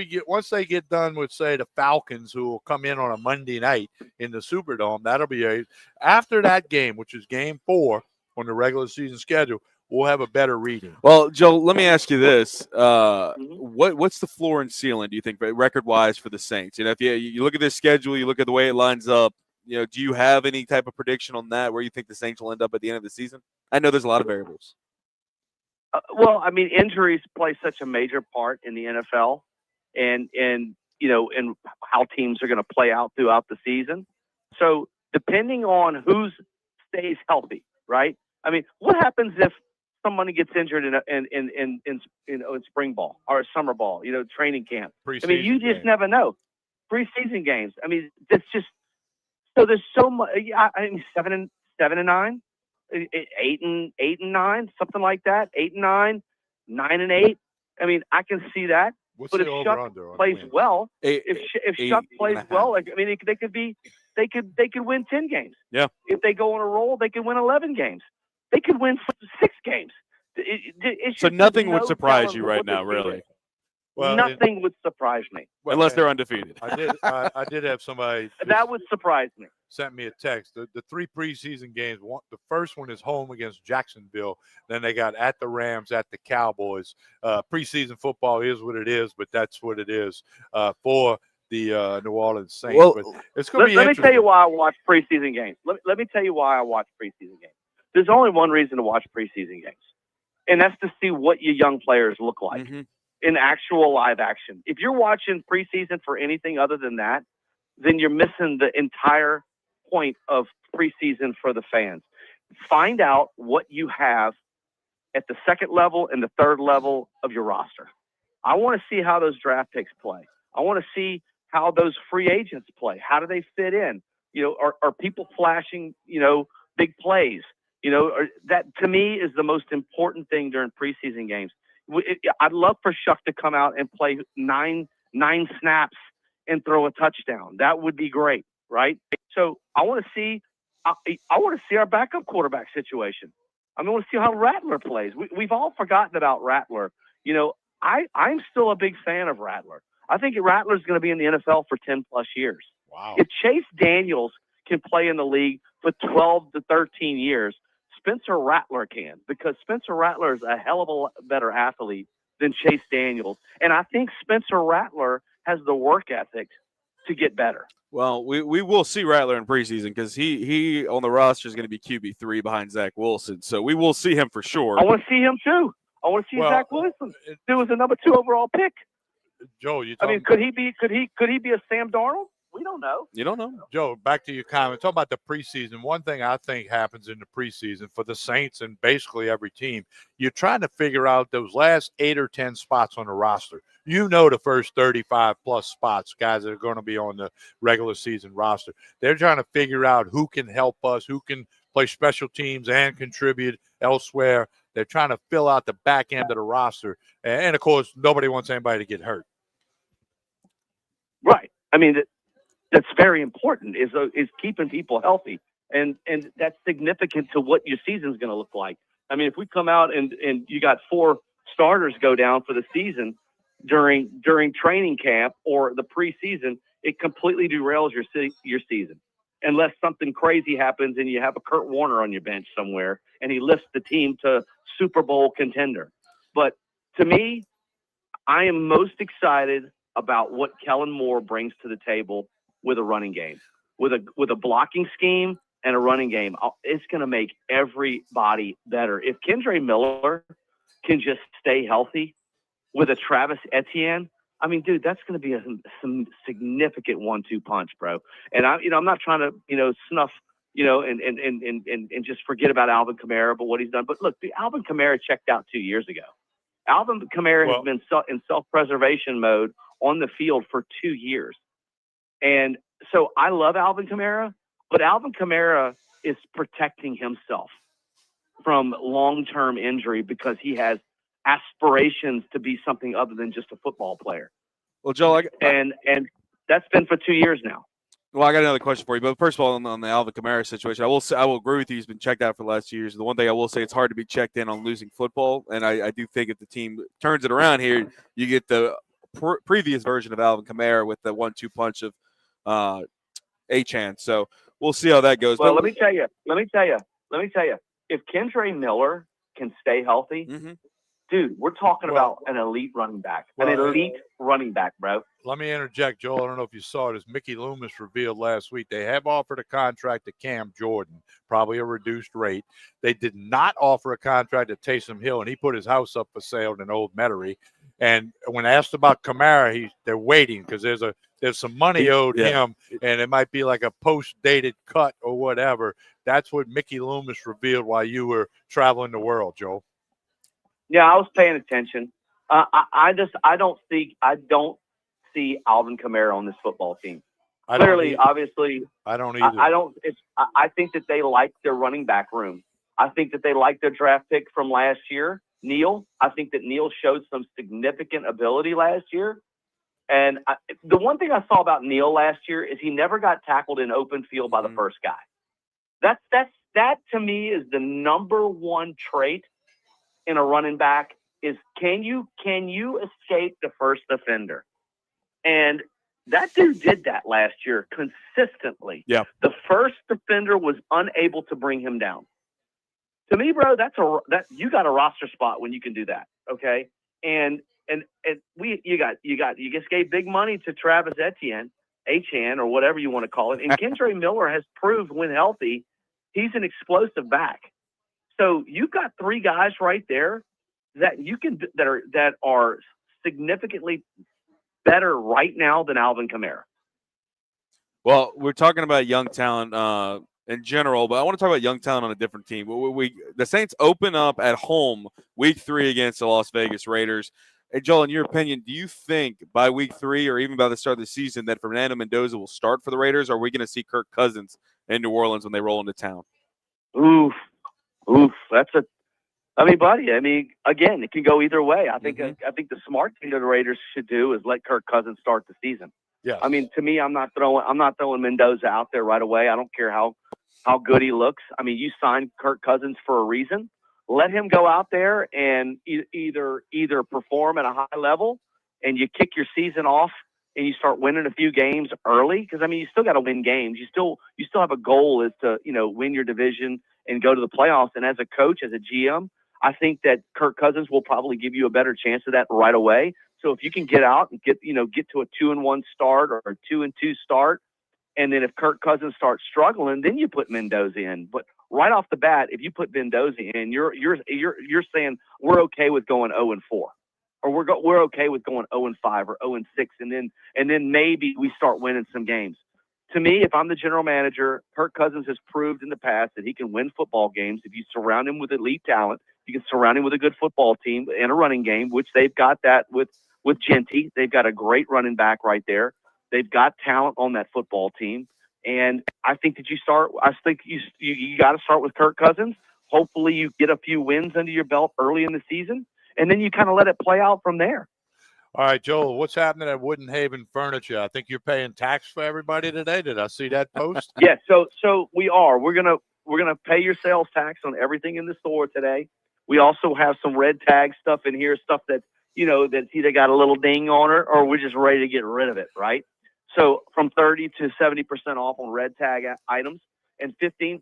they get done with, say, the Falcons, who will come in on a Monday night in the Superdome, that'll be after that game, which is game 4 on the regular season schedule. we'll have a better reading. Well, Joe, let me ask you this: Mhm. what's the floor and ceiling? Do you think, record-wise, for the Saints? If you look at this schedule, you look at the way it lines up. Do you have any type of prediction on that? Where you think the Saints will end up at the end of the season? I know there's a lot of variables. Well, I mean, injuries play such a major part in the NFL, and and how teams are going to play out throughout the season. So depending on who stays healthy, right? I mean, what happens if somebody gets injured in spring ball or summer ball, training camp? I mean, you just never know. Preseason games. I mean, it's just so there's so much. I mean, 7-9. 8-9, something like that. 8-9, 9-8. I mean, I can see that. What's But the if over Shuck under on plays wins? well, Eight- if eight Shuck and plays a well, half. I mean, they could win 10 games. Yeah. If they go on a roll, they could win 11 games. They could win 6 games. It's So just nothing there's would no surprise telling you what right the now, team really, is. Well, Nothing would surprise me. unless they're and undefeated. I did have somebody That would surprise me. sent me a text. The 3 preseason games. The first one is home against Jacksonville. Then they got at the Rams, at the Cowboys. Preseason football is what it is, but that's what it is for the New Orleans Saints. Well, but it's going to be Let me interesting. tell you why I watch preseason games. Let me tell you why I watch preseason games. There's only one reason to watch preseason games, and that's to see what your young players look like Mhm. in actual live action. If you're watching preseason for anything other than that, then you're missing the entire point of preseason for the fans. Find out what you have at the second level and the third level of your roster. I want to see how those draft picks play. I want to see how those free agents play. How do they fit in? Are people flashing, big plays? That to me is the most important thing during preseason games. I'd love for Shuck to come out and play nine snaps and throw a touchdown. That would be great, right? So I want to see our backup quarterback situation. I want to see how Rattler plays. We've all forgotten about Rattler. I'm still a big fan of Rattler. I think Rattler's going to be in the NFL for 10 plus years. Wow. If Chase Daniels can play in the league for 12 to 13 years, Spencer Rattler can, because Spencer Rattler is a hell of a better athlete than Chase Daniels. And I think Spencer Rattler has the work ethic to get better. Well, we will see Rattler in preseason because he on the roster is going to be QB3 behind Zach Wilson, so we will see him for sure. I want to see him too. I want to see Well, Zach Wilson. There was a number 2 overall pick. Joe, you I talking mean, could he be a Sam Darnold? We don't know. You don't know. Joe, back to your comment. Talk about the preseason. One thing I think happens in the preseason for the Saints and basically every team, you're trying to figure out those last 8 or 10 spots on the roster. The first 35 plus spots, guys that are going to be on the regular season roster. They're trying to figure out who can help us, who can play special teams and contribute elsewhere. They're trying to fill out the back end of the roster. And of course, nobody wants anybody to get hurt. Right. I mean, that's very important is keeping people healthy. And that's significant to what your season's going to look like. I mean, if we come out and you got 4 starters go down for the season during training camp or the preseason, it completely derails your season. Unless something crazy happens and you have a Kurt Warner on your bench somewhere and he lifts the team to Super Bowl contender. But to me, I am most excited about what Kellen Moore brings to the table with a running game, with a blocking scheme and a running game. It's going to make everybody better. If Kendre Miller can just stay healthy with a Travis Etienne, I mean, dude, that's going to be some significant 1-2 punch, bro. And I'm not trying to, snuff, and just forget about Alvin Kamara, but what he's done. But look, Alvin Kamara checked out 2 years ago. Alvin Kamara has been in self-preservation mode on the field for 2 years. And so I love Alvin Kamara, but Alvin Kamara is protecting himself from long-term injury because he has aspirations to be something other than just a football player. Well, Joe, and that's been for 2 years now. Well, I got another question for you. But first of all, on the Alvin Kamara situation, I will agree with you. He's been checked out for the last 2 years. The one thing I will say, it's hard to be checked in on losing football. And I do think if the team turns it around here, you get the previous version of Alvin Kamara with the 1-2 punch of Achane. So we'll see how that goes. Well, let me tell you. If Kendre Miller can stay healthy, Mm-hmm. dude, we're talking Well- about an elite running back. Well, An elite running back, bro. Let me interject, Joel. I don't know if you saw it. As Mickey Loomis revealed last week, they have offered a contract to Cam Jordan, probably a reduced rate. They did not offer a contract to Taysom Hill, and he put his house up for sale in Old Metairie. And when asked about Kamara, they're waiting because there's some money owed him, and it might be like a post-dated cut or whatever. That's what Mickey Loomis revealed while you were traveling the world, Joel. Yeah, I was paying attention. I don't see Alvin Kamara on this football team. Clearly, obviously, I don't either. I think that they like their running back room. I think that they like their draft pick from last year, Neal. I think that Neal showed some significant ability last year. And the one thing I saw about Neal last year is he never got tackled in open field by the first guy. That to me is the number one trait in a running back is can you escape the first offender? And that dude did that last year consistently. Yeah. The first defender was unable to bring him down. To me, bro, that you got a roster spot when you can do that. Okay. And you just gave big money to Travis Etienne, Achane, or whatever you want to call it. And Kendre Miller has proved when healthy, he's an explosive back. So you've got three guys right there that are significantly better right now than Alvin Kamara. Well, we're talking about young talent in general, but I want to talk about young talent on a different team. The Saints open up at home week 3 against the Las Vegas Raiders. Hey, Joel, in your opinion, do you think by week 3 or even by the start of the season that Fernando Mendoza will start for the Raiders, or are we going to see Kirk Cousins in New Orleans when they roll into town? Oof. Buddy, again, it can go either way. I think the smart thing that the Raiders should do is let Kirk Cousins start the season. Yeah. To me, I'm not throwing Mendoza out there right away. I don't care how good he looks. You signed Kirk Cousins for a reason. Let him go out there and either perform at a high level and you kick your season off and you start winning a few games early. Because you still got to win games. You still have a goal is to win your division and go to the playoffs. And as a coach, as a GM, I think that Kirk Cousins will probably give you a better chance of that right away. So if you can get out and get to a 2-1 start or a 2-2 start, and then if Kirk Cousins starts struggling, then you put Mendoza in. But right off the bat, if you put Mendoza in, you're saying we're okay with going 0-4, or we're okay with going 0-5 or 0-6, and then maybe we start winning some games. To me, if I'm the general manager, Kirk Cousins has proved in the past that he can win football games if you surround him with elite talent. You can surround him with a good football team and a running game, which they've got that with Genty. They've got a great running back right there. They've got talent on that football team. And I think that you got to start with Kirk Cousins. Hopefully you get a few wins under your belt early in the season, and then you kind of let it play out from there. All right, Joel, what's happening at Wooden Haven Furniture? I think you're paying tax for everybody today. Did I see that post? Yeah, so we are. We're gonna pay your sales tax on everything in the store today. We also have some red tag stuff in here, stuff that that's either got a little ding on it or we're just ready to get rid of it, right? So from 30 to 70% off on red tag items and 15%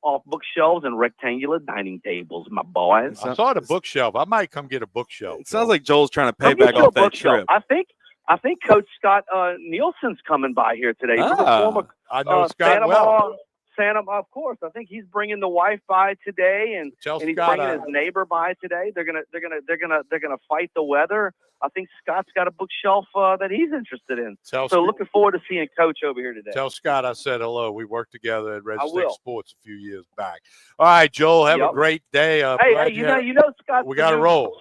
off bookshelves and rectangular dining tables, my boys. I saw the bookshelf. I might come get a bookshelf. It sounds like Joel's trying to pay Come get back you a off that bookshelf. trip. I think Coach Scott Nielsen's coming by here today. I know Scott well. Santa, of course. I think he's bringing the wife by today, and he's bringing his neighbor by today. They're gonna fight the weather. I think Scott's got a bookshelf that he's interested in. Looking forward to seeing Coach over here today. Tell Scott I said hello. We worked together at Red State Sports a few years back. All right, Joel, have a great day. You know Scott. We got to roll.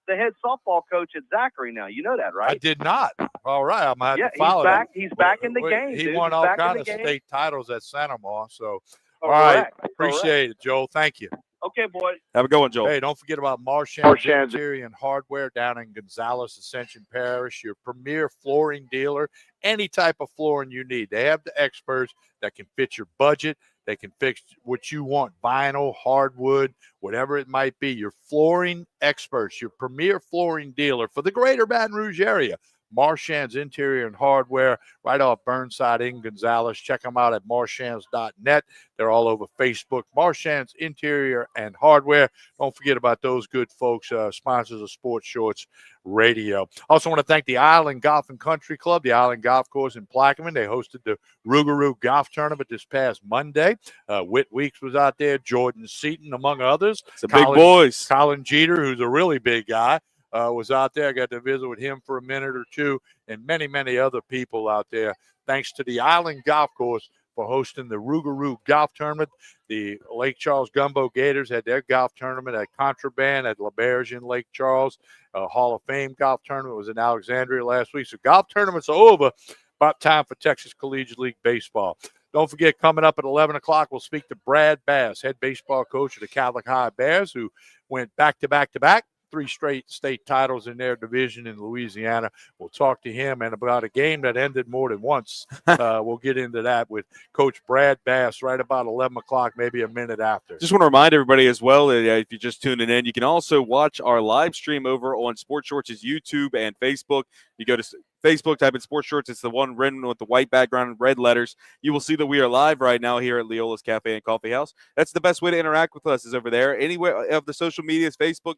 The head softball coach at Zachary now. You know that, right? I did not. All right, I'm gonna have to follow that. He's back in the game. He won all kinds of state titles at Santa Mar. So, all right, appreciate it, Joel. Thank you. Okay, boy. Have a good one, Joel. Hey, don't forget about Marchand Interior and Hardware down in Gonzales Ascension Parish, your premier flooring dealer. Any type of flooring you need. They have the experts that can fit your budget. They can fix what you want, vinyl, hardwood, whatever it might be. Your flooring experts, your premier flooring dealer for the greater Baton Rouge area. Marchand's Interior and Hardware, right off Burnside in Gonzales. Check them out at marchands.net. They're all over Facebook. Marchand's Interior and Hardware. Don't forget about those good folks, sponsors of Sports Shorts Radio. Also want to thank the Island Golf and Country Club, the Island Golf Course in Plaquemine. They hosted the Rougarou Golf Tournament this past Monday. Whit Weeks was out there, Jordan Seaton, among others. It's a big boys. Colin Jeter, who's a really big guy, was out there. I got to visit with him for a minute or two, and many, many other people out there. Thanks to the Island Golf Course for hosting the Rougarou Golf Tournament. The Lake Charles Gumbo Gators had their golf tournament at Contraband at LaBerge in Lake Charles. Hall of Fame golf tournament was in Alexandria last week. So golf tournaments are over. About time for Texas Collegiate League Baseball. Don't forget, coming up at 11 o'clock, we'll speak to Brad Bass, head baseball coach of the Catholic High Bears, who went back-to-back-to-back, 3 straight state titles in their division in Louisiana. We'll talk to him and about a game that ended more than once. We'll get into that with Coach Brad Bass right about 11 o'clock, maybe a minute after. Just want to remind everybody as well that if you're just tuning in, you can also watch our live stream over on Sports Shorts' YouTube and Facebook. You go to Facebook, type in Sports Shorts. It's the one written with the white background and red letters. You will see that we are live right now here at Leola's Cafe and Coffee House. That's the best way to interact with us is over there. Anywhere of the social medias, Facebook,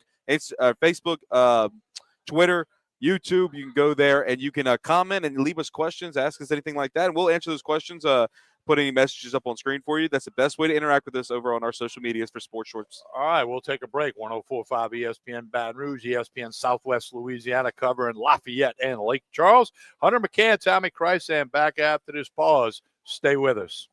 Twitter, YouTube, you can go there and you can comment and leave us questions, ask us anything like that, and we'll answer those questions. Put any messages up on screen for you. That's the best way to interact with us over on our social medias for Sports Shorts. All right, we'll take a break. 104.5 ESPN Baton Rouge, ESPN Southwest Louisiana, covering Lafayette and Lake Charles. Hunter McCann, Tommy Krysan back after this pause. Stay with us.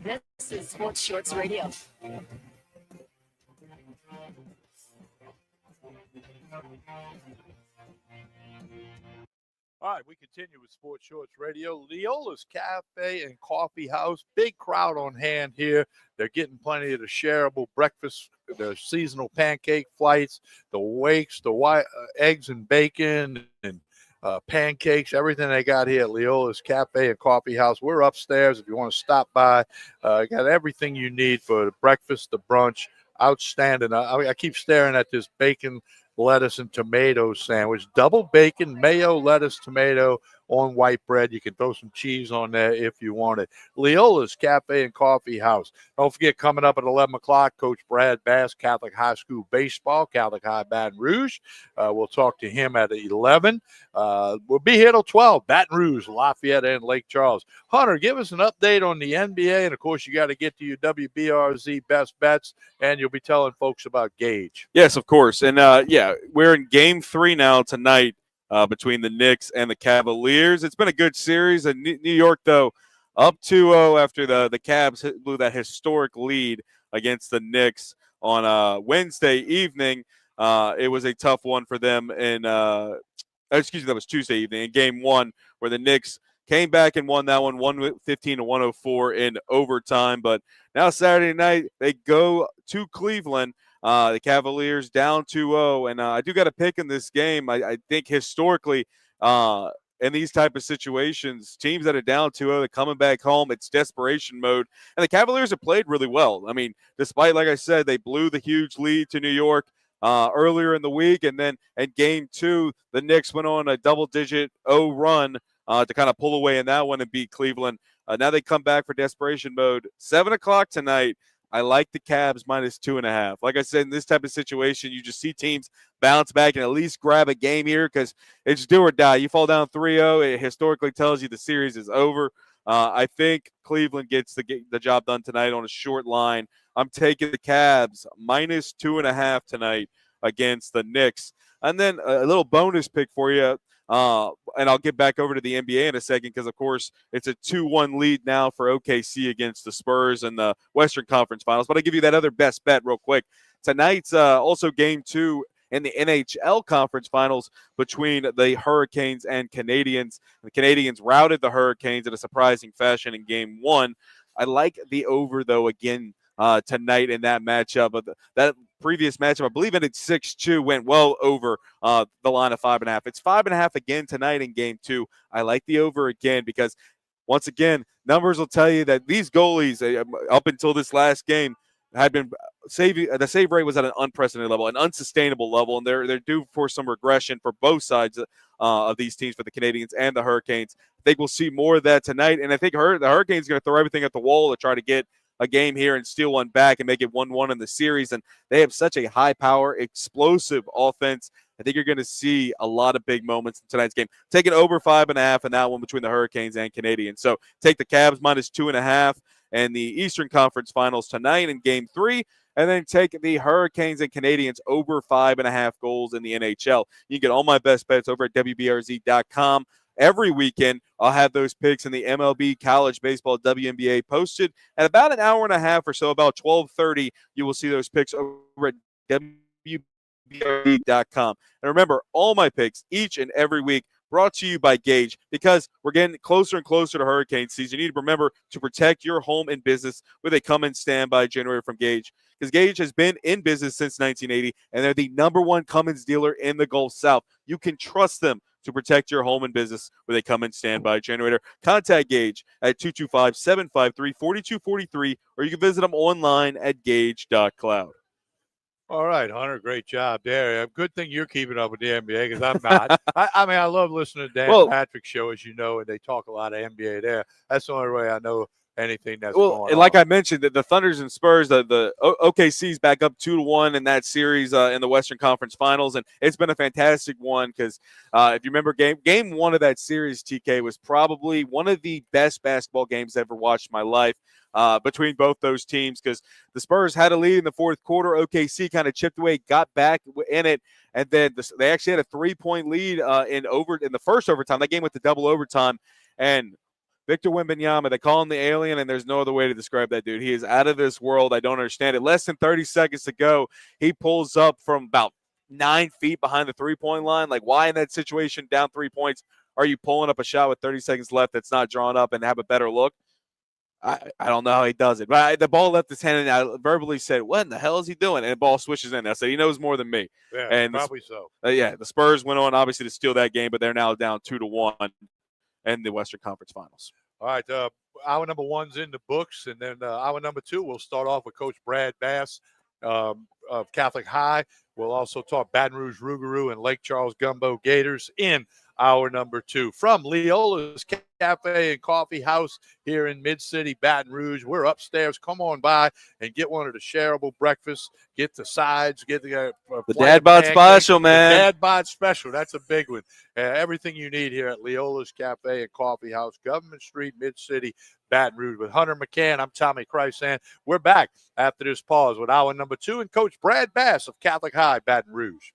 This is Sports Shorts Radio. All right, we continue with Sports Shorts Radio. Leola's Cafe and Coffee House. Big crowd on hand here. They're getting plenty of the shareable breakfast, the seasonal pancake flights, the wakes, the white eggs and bacon, and pancakes, everything they got here at Leola's Cafe and Coffee House. We're upstairs if you want to stop by. Got everything you need for the breakfast, the brunch. Outstanding. I keep staring at this bacon, lettuce, and tomato sandwich. Double bacon, mayo, lettuce, tomato on white bread. You can throw some cheese on there if you want it. Leola's Cafe and Coffee House. Don't forget, coming up at 11 o'clock, Coach Brad Bass, Catholic High School Baseball, Catholic High Baton Rouge. We'll talk to him at 11. We'll be here till 12. Baton Rouge, Lafayette, and Lake Charles. Hunter, give us an update on the NBA. And, of course, you got to get to your WBRZ best bets, and you'll be telling folks about Gage. Yes, of course. And, we're in Game 3 now tonight between the Knicks and the Cavaliers. It's been a good series. And New York, though, up 2-0 after the Cavs blew that historic lead against the Knicks on Wednesday evening. It was a tough one for them. And that was Tuesday evening in Game 1, where the Knicks came back and won that one, 115-104 in overtime. But now Saturday night, they go to Cleveland. The Cavaliers down 2-0. And I do got a pick in this game. I think historically, in these type of situations, teams that are down 2-0, they're coming back home. It's desperation mode. And the Cavaliers have played really well. I mean, despite, like I said, they blew the huge lead to New York earlier in the week. And then in Game 2, the Knicks went on a double-digit 0 run to kind of pull away in that one and beat Cleveland. Now they come back for desperation mode. 7 o'clock tonight. I like the Cavs minus 2.5. Like I said, in this type of situation, you just see teams bounce back and at least grab a game here because it's do or die. You fall down 3-0, it historically tells you the series is over. I think Cleveland gets the job done tonight on a short line. I'm taking the Cavs minus 2.5 tonight against the Knicks. And then a little bonus pick for you. And I'll get back over to the NBA in a second because, of course, it's a 2-1 lead now for OKC against the Spurs in the Western Conference Finals. But I'll give you that other best bet real quick. Tonight's also Game 2 in the NHL Conference Finals between the Hurricanes and Canadiens. The Canadiens routed the Hurricanes in a surprising fashion in Game 1. I like the over, though, again tonight in that matchup. But that previous matchup, I believe it at 6-2, went well over the line of 5.5. It's 5.5 again tonight in Game 2. I like the over again because, once again, numbers will tell you that these goalies, up until this last game, had been saving. The save rate was at an unprecedented level, an unsustainable level, and they're due for some regression for both sides of these teams, for the Canadiens and the Hurricanes. I think we'll see more of that tonight, and I think the Hurricanes are going to throw everything at the wall to try to get a game here and steal one back and make it 1-1 in the series. And they have such a high-power, explosive offense. I think you're going to see a lot of big moments in tonight's game. Take it over 5.5 in that one between the Hurricanes and Canadiens. So take the Cavs minus 2.5 and the Eastern Conference Finals tonight in Game 3. And then take the Hurricanes and Canadiens over 5.5 goals in the NHL. You can get all my best bets over at WBRZ.com. Every weekend, I'll have those picks in the MLB, college baseball, WNBA posted. At about an hour and a half or so, about 12:30, you will see those picks over at WBRZ.com. And remember, all my picks each and every week brought to you by Gage, because we're getting closer and closer to hurricane season. You need to remember to protect your home and business with a come-in standby generator from Gage, because Gage has been in business since 1980, and they're the #1 Cummins dealer in the Gulf South. You can trust them to protect your home and business with a come-in standby generator. Contact Gage at 225-753-4243, or you can visit them online at gage.cloud. All right, Hunter, great job there. Good thing you're keeping up with the NBA because I'm not. I mean, I love listening to Dan Patrick's show, as you know, and they talk a lot of NBA there. That's the only way I know anything that's Well, going and like on. I mentioned, the Thunders and Spurs, the OKC's back up 2-1 in that series in the Western Conference Finals, and it's been a fantastic one because if you remember, game one of that series, TK, was probably one of the best basketball games I ever watched in my life. Between both those teams, because the Spurs had a lead in the fourth quarter. OKC kind of chipped away, got back in it, and then they actually had a 3-point lead in the first overtime. That game went to double overtime, and Victor Wembanyama, they call him the alien, and there's no other way to describe that dude. He is out of this world. I don't understand it. Less than 30 seconds to go, he pulls up from about 9 feet behind the three-point line. Like, why in that situation, down 3 points, are you pulling up a shot with 30 seconds left that's not drawn up and have a better look? I don't know how he does it. But the ball left his hand, and I verbally said, what in the hell is he doing? And the ball swishes in. I said, he knows more than me. Yeah, And probably so. the Spurs went on, obviously, to steal that game, but they're now down 2-1 in the Western Conference Finals. All right, hour number one's in the books, and then hour number two, we'll start off with Coach Brad Bass of Catholic High. We'll also talk Baton Rouge Rougarou and Lake Charles Gumbo Gators in hour number two. From Leola's Cafe and Coffee House here in Mid-City, Baton Rouge. We're upstairs. Come on by and get one of the shareable breakfasts. Get the sides. Get the Dad Bod Special, man. The Dad Bod Special. That's a big one. Everything you need here at Leola's Cafe and Coffee House, Government Street, Mid-City, Baton Rouge. With Hunter McCann, I'm Tommy Chrysan. We're back after this pause with hour number two and Coach Brad Bass of Catholic High, Baton Rouge.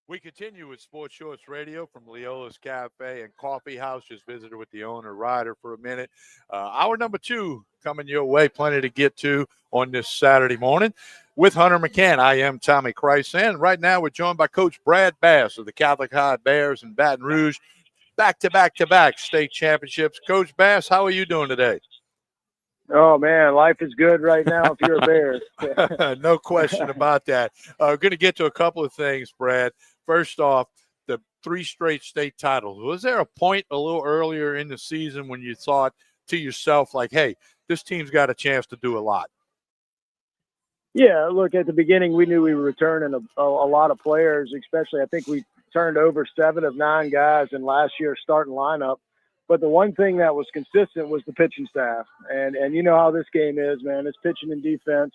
We continue with Sports Shorts Radio from Leola's Cafe and Coffee House. Just visited with the owner, Ryder, for a minute. Hour number 2 coming your way. Plenty to get to on this Saturday morning. With Hunter McCann, I am Tommy Christ. And right now we're joined by Coach Brad Bass of the Catholic High Bears in Baton Rouge. Back-to-back state championships. Coach Bass, how are you doing today? Oh, man, life is good right now if you're a Bears. No question about that. We're going to get to a couple of things, Brad. First off, the 3 straight state titles. Was there a point a little earlier in the season when you thought to yourself, like, hey, this team's got a chance to do a lot? Yeah, look, at the beginning, we knew we were returning a lot of players, especially I think we turned over 7 of 9 guys in last year's starting lineup. But the one thing that was consistent was the pitching staff. And you know how this game is, man. It's pitching and defense.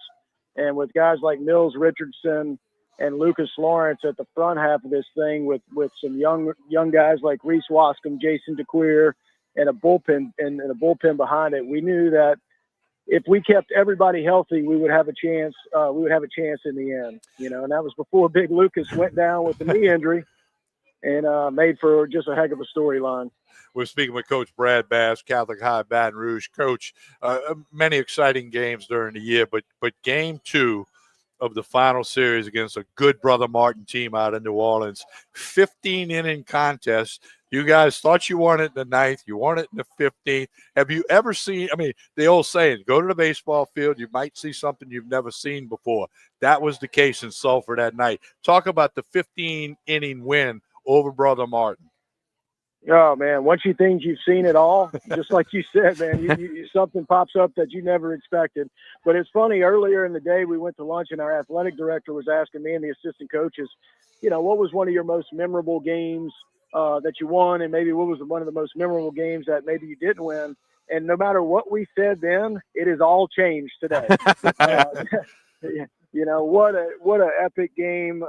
And with guys like Mills Richardson and Lucas Lawrence at the front half of this thing with some young guys like Reese Wascom, Jason DeQueer, and a bullpen behind it, we knew that if we kept everybody healthy, we would have a chance. We would have a chance in the end, you know. And that was before Big Lucas went down with the knee injury, and made for just a heck of a storyline. We're speaking with Coach Brad Bass, Catholic High Baton Rouge. Coach, many exciting games during the year, but game 2 of the final series against a good Brother Martin team out in New Orleans, 15-inning contest. You guys thought you won it in the 9th. You won it in the 15th. Have you ever seen, I mean, the old saying, go to the baseball field, you might see something you've never seen before. That was the case in Sulphur that night. Talk about the 15-inning win over Brother Martin. Oh, man, once you think you've seen it all, just like you said, man, you something pops up that you never expected. But it's funny, earlier in the day we went to lunch and our athletic director was asking me and the assistant coaches, you know, what was one of your most memorable games that you won, and maybe what was one of the most memorable games that maybe you didn't win. And no matter what we said then, it has all changed today. You know, what a epic game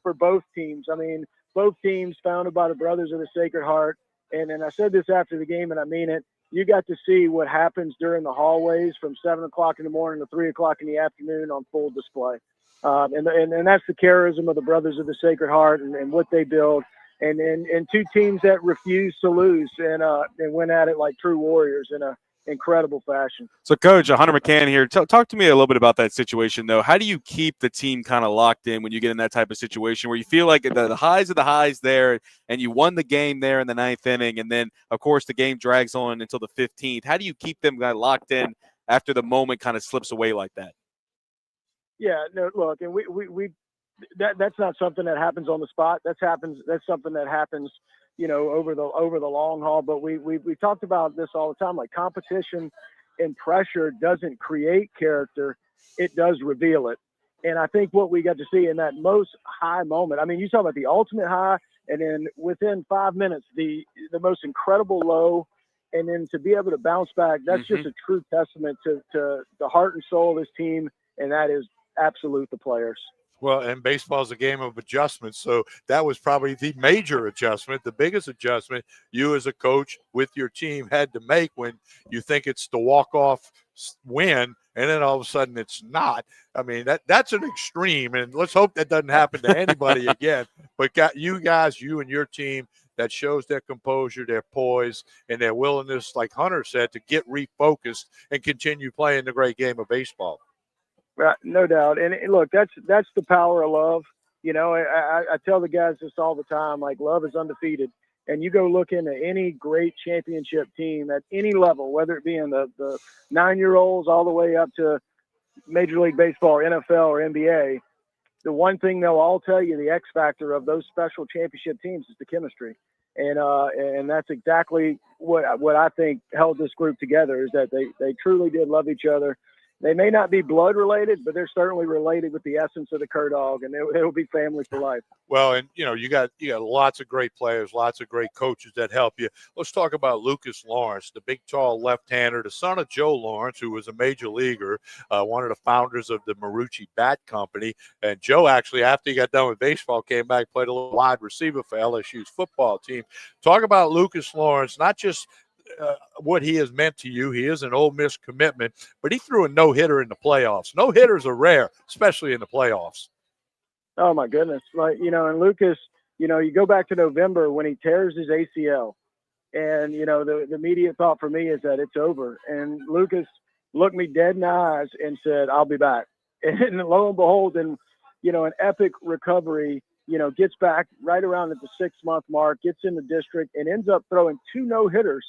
for both teams. I mean, both teams founded by the Brothers of the Sacred Heart. And I said this after the game, and I mean it. You got to see what happens during the hallways from 7 o'clock in the morning to 3 o'clock in the afternoon on full display. And that's the charism of the Brothers of the Sacred Heart and what they build. And 2 teams that refuse to lose and went at it like true warriors in a incredible fashion. So, Coach, Hunter McCann here. Talk to me a little bit about that situation, though. How do you keep the team kind of locked in when you get in that type of situation where you feel like the highs of the highs there and you won the game there in the 9th inning, and then, of course, the game drags on until the 15th? How do you keep them locked in after the moment kind of slips away like that? Yeah, no, look, and that's not something that happens on the spot. That's something that happens, you know, over the long haul. But we talked about this all the time. Like, competition and pressure doesn't create character; it does reveal it. And I think what we got to see in that most high moment. I mean, you talk about the ultimate high, and then within 5 minutes, the most incredible low, and then to be able to bounce back. That's just a true testament to the heart and soul of this team, and that is absolute the players. Well, and baseball is a game of adjustments, so that was probably the major adjustment, the biggest adjustment you as a coach with your team had to make when you think it's the walk-off win, and then all of a sudden it's not. I mean, that's an extreme, and let's hope that doesn't happen to anybody again. But you and your team, that shows their composure, their poise, and their willingness, like Hunter said, to get refocused and continue playing the great game of baseball. No doubt. And look, that's the power of love. You know, I tell the guys this all the time, like, love is undefeated. And you go look into any great championship team at any level, whether it be in the 9-year-olds all the way up to Major League Baseball or NFL or NBA, the one thing they'll all tell you, the X factor of those special championship teams is the chemistry. And that's exactly what I think held this group together, is that they truly did love each other. They may not be blood related, but they're certainly related with the essence of the Cur Dog, and it will be family for life. Well, and you know, you got lots of great players, lots of great coaches that help you. Let's talk about Lucas Lawrence, the big, tall left-hander, the son of Joe Lawrence, who was a major leaguer, one of the founders of the Marucci Bat Company. And Joe actually, after he got done with baseball, came back, played a little wide receiver for LSU's football team. Talk about Lucas Lawrence, not just what he has meant to you. He is an Ole Miss commitment, but he threw a no-hitter in the playoffs. No-hitters are rare, especially in the playoffs. Oh my goodness. Like, and Lucas, you go back to November when he tears his ACL, and, the immediate thought for me is that it's over. And Lucas looked me dead in the eyes and said, I'll be back. And lo and behold, an epic recovery, gets back right around at the 6-month mark, gets in the district, and ends up throwing 2 no-hitters,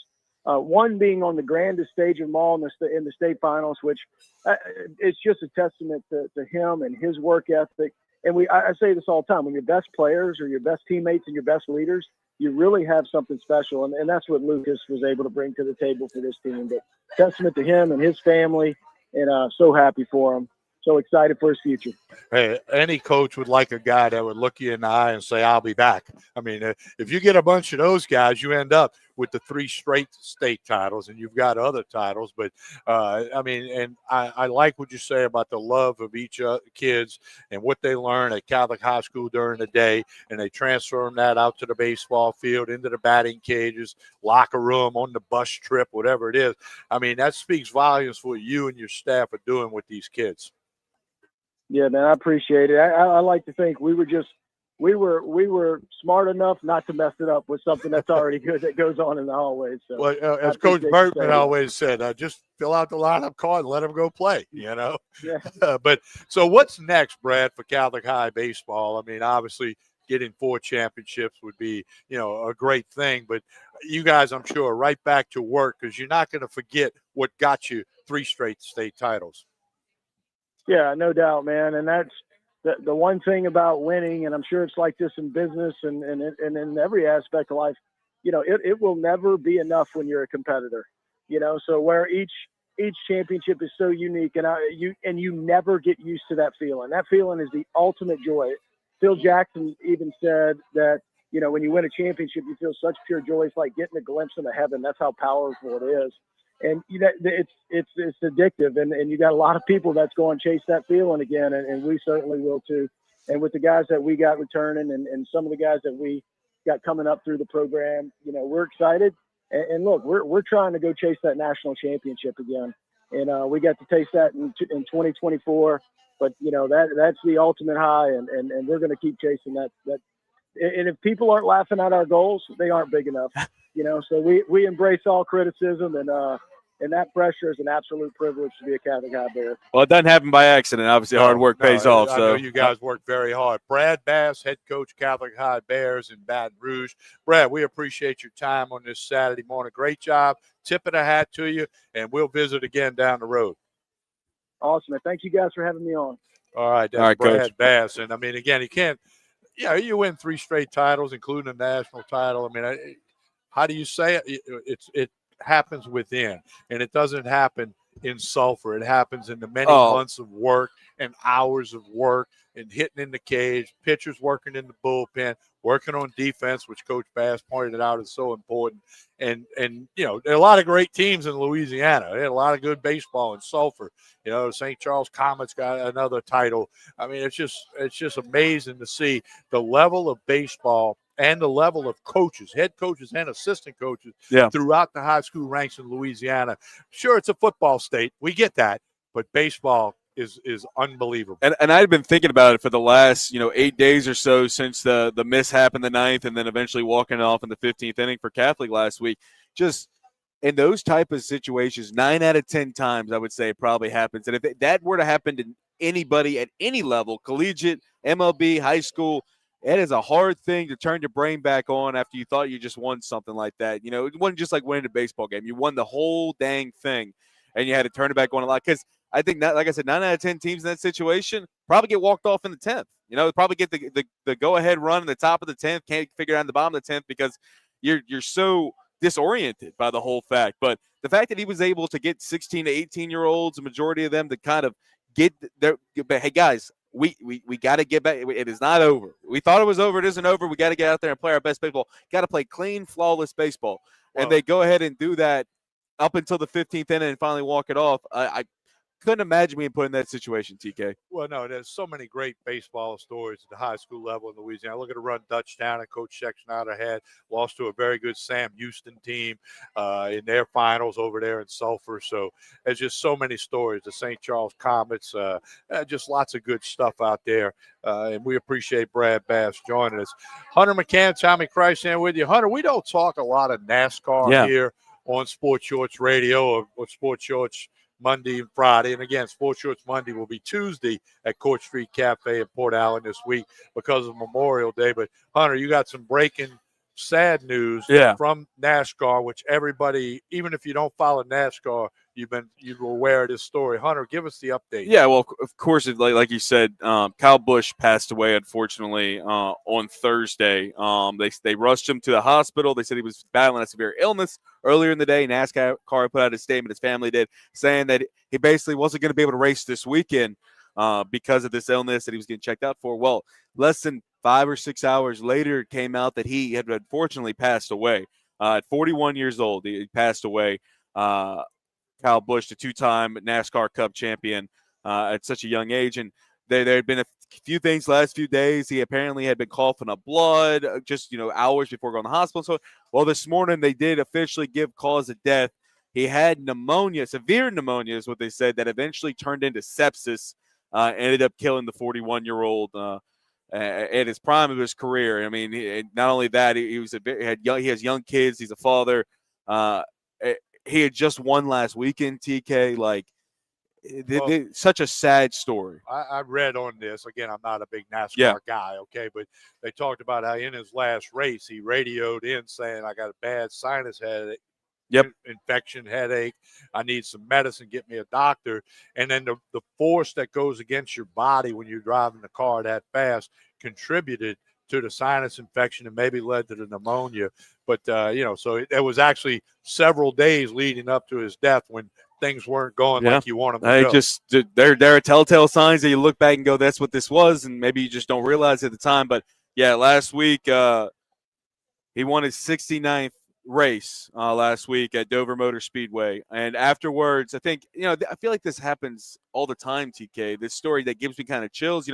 one being on the grandest stage of them all in the state finals, which it's just a testament to him and his work ethic. And I say this all the time, when your best players or your best teammates and your best leaders, you really have something special. And that's what Lucas was able to bring to the table for this team. But testament to him and his family, and so happy for him. So excited for his future. Hey, any coach would like a guy that would look you in the eye and say, I'll be back. I mean, if you get a bunch of those guys, you end up with the 3 straight state titles, and you've got other titles. But, I like what you say about the love of each kids and what they learn at Catholic High School during the day, and they transform that out to the baseball field, into the batting cages, locker room, on the bus trip, whatever it is. I mean, that speaks volumes for what you and your staff are doing with these kids. Yeah, man, I appreciate it. I like to think we were smart enough not to mess it up with something that's already good that goes on in the hallways. So, well, as Coach Bertman always said, just fill out the lineup card and let them go play. Yeah. But so what's next, Brad, for Catholic High baseball? I mean, obviously, getting 4 championships would be, a great thing. But you guys, I'm sure, are right back to work, because you're not going to forget what got you 3 straight state titles. Yeah, no doubt, man. And that's the one thing about winning, and I'm sure it's like this in business and in every aspect of life, it will never be enough when you're a competitor, so where each championship is so unique, and you never get used to that feeling. That feeling is the ultimate joy. Phil Jackson even said that, when you win a championship, you feel such pure joy. It's like getting a glimpse into heaven. That's how powerful it is. And it's addictive, and you got a lot of people that's going to chase that feeling again, and we certainly will too. And with the guys that we got returning, and some of the guys that we got coming up through the program, we're excited. And look, we're trying to go chase that national championship again, and we got to taste that in 2024. But that's the ultimate high, and we're going to keep chasing that. And if people aren't laughing at our goals, they aren't big enough. So we embrace all criticism, and that pressure is an absolute privilege to be a Catholic High Bear. Well, it doesn't happen by accident. Obviously, hard work pays off. I know you guys work very hard. Brad Bass, head coach, Catholic High Bears in Baton Rouge. Brad, we appreciate your time on this Saturday morning. Great job. Tip of the hat to you, and we'll visit again down the road. Awesome, man. Thank you guys for having me on. All right, that's Brad Coach Bass. And, I mean, again, you can't – you win 3 straight titles, including a national title. I mean, how do you say it? It happens within, and it doesn't happen in Sulphur. It happens in the many months of work and hours of work and hitting in the cage, pitchers working in the bullpen, working on defense, which Coach Bass pointed out is so important. And there are a lot of great teams in Louisiana. They had a lot of good baseball in Sulphur. St. Charles Comets got another title. I mean, it's just amazing to see the level of baseball and the level of coaches, head coaches and assistant coaches throughout the high school ranks in Louisiana. Sure, it's a football state. We get that. But baseball is unbelievable. And I've been thinking about it for the last, 8 days or so since the mishap in the 9th and then eventually walking off in the 15th inning for Catholic last week. Just in those type of situations, 9 out of 10 times, I would say it probably happens. And if that were to happen to anybody at any level, collegiate, MLB, high school, it is a hard thing to turn your brain back on after you thought you just won something like that. It wasn't just like winning a baseball game. You won the whole dang thing, and you had to turn it back on a lot. Because I think, like I said, 9 out of 10 teams in that situation probably get walked off in the 10th. Probably get the go-ahead run in the top of the 10th, can't figure it out in the bottom of the 10th because you're so disoriented by the whole fact. But the fact that he was able to get 16 to 18-year-olds, a majority of them, to kind of get their – hey, guys, we got to get back. It is not over. We thought it was over. It isn't over. We got to get out there and play our best baseball. Got to play clean, flawless baseball. And they go ahead and do that up until the 15th inning and finally walk it off. couldn't imagine being put in that situation, TK. Well, no, there's so many great baseball stories at the high school level in Louisiana. Look at the run Dutchtown and Coach Schexnayder had, lost to a very good Sam Houston team in their finals over there in Sulphur. So there's just so many stories. The St. Charles Comets, just lots of good stuff out there. And we appreciate Brad Bass joining us. Hunter McCann, Tommy Christian with you. Hunter, we don't talk a lot of NASCAR here on Sports Shorts Radio or Sports Shorts Monday and Friday. And again, Sports Shorts Monday will be Tuesday at Court Street Cafe in Port Allen this week because of Memorial Day. But Hunter, you got some breaking sad news from NASCAR, which everybody, even if you don't follow NASCAR, you were aware of this story. Hunter, give us the update. Yeah, well, of course, like you said, Kyle Busch passed away, unfortunately, on Thursday. They rushed him to the hospital. They said he was battling a severe illness earlier in the day. NASCAR put out a statement, his family did, saying that he basically wasn't going to be able to race this weekend because of this illness that he was getting checked out for. Well, less than 5 or 6 hours later, it came out that he had unfortunately passed away. At 41 years old, he passed away. Kyle Busch, the two-time NASCAR Cup champion at such a young age. And there had been a few things last few days. He apparently had been coughing up blood just, hours before going to the hospital. So, well, this morning they did officially give cause of death. He had pneumonia, severe pneumonia is what they said, that eventually turned into sepsis, ended up killing the 41-year-old at his prime of his career. I mean, not only that, he has young kids. He's a father. He had just won last weekend, TK. Like, such a sad story. I read on this. Again, I'm not a big NASCAR guy, okay, but they talked about how in his last race, he radioed in saying, I got a bad sinus headache. Infection, headache. I need some medicine. Get me a doctor. And then the force that goes against your body when you're driving the car that fast contributed to the sinus infection and maybe led to the pneumonia. But, so it was actually several days leading up to his death when things weren't going like you want them to go. There are telltale signs that you look back and go, that's what this was, and maybe you just don't realize at the time. But, last week he won his 69th race last week at Dover Motor Speedway. And afterwards, I think, I feel like this happens all the time, TK. This story that gives me kind of chills,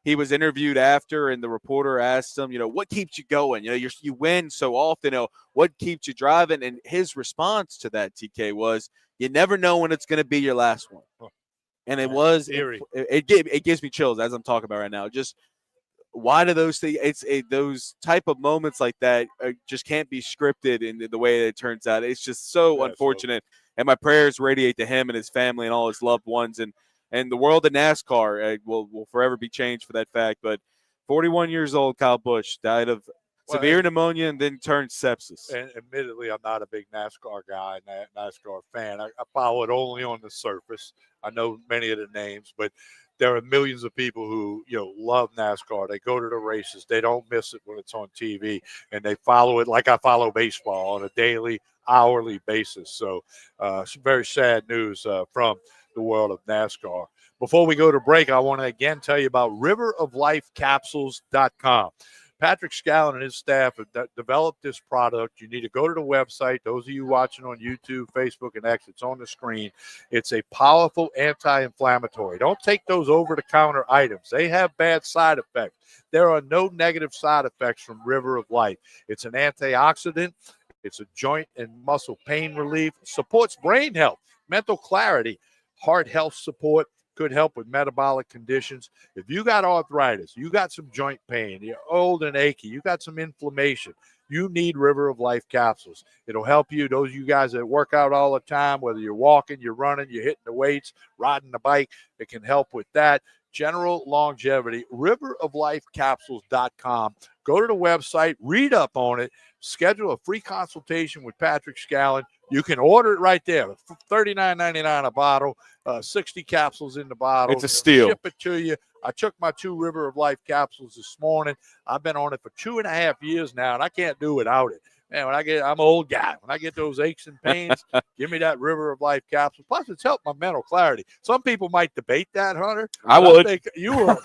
he was interviewed after, and the reporter asked him, what keeps you going? You win so often. What keeps you driving? And his response to that, TK, was, you never know when it's going to be your last one. And it was eerie. It gives me chills as I'm talking about right now. Just why do those things? Those type of moments like that just can't be scripted in the way that it turns out. It's just so unfortunate. And my prayers radiate to him and his family and all his loved ones. And the world of NASCAR will forever be changed for that fact. But 41 years old, Kyle Busch died of severe pneumonia and then turned sepsis. And admittedly, I'm not a big NASCAR guy, NASCAR fan. I follow it only on the surface. I know many of the names, but there are millions of people who, love NASCAR. They go to the races. They don't miss it when it's on TV, and they follow it like I follow baseball on a daily, hourly basis. So some very sad news from the world of NASCAR. Before we go to break, I want to again tell you about riveroflifecapsules.com. Patrick Scallon and his staff have developed this product. You need to go to the website. Those of you watching on YouTube, Facebook, and X, it's on the screen. It's a powerful anti-inflammatory. Don't take those over-the-counter items. They have bad side effects. There are no negative side effects from River of Life. It's an antioxidant. It's a joint and muscle pain relief. Supports brain health, mental clarity, heart health support. Could help with metabolic conditions. If you got arthritis, you got some joint pain, you're old and achy, you got some inflammation, you need River of Life capsules. It'll help you. Those of you guys that work out all the time, whether you're walking, you're running, you're hitting the weights, riding the bike, it can help with that. General longevity, riveroflifecapsules.com. Go to the website, read up on it, schedule a free consultation with Patrick Scallon. You can order it right there. $39.99 a bottle, 60 capsules in the bottle. It's a steal. Ship it to you. I took my 2 River of Life capsules this morning. I've been on it for 2.5 years now, and I can't do without it. Man, I'm an old guy. When I get those aches and pains, give me that River of Life capsule. Plus, it's helped my mental clarity. Some people might debate that, Hunter. I would. I think you would.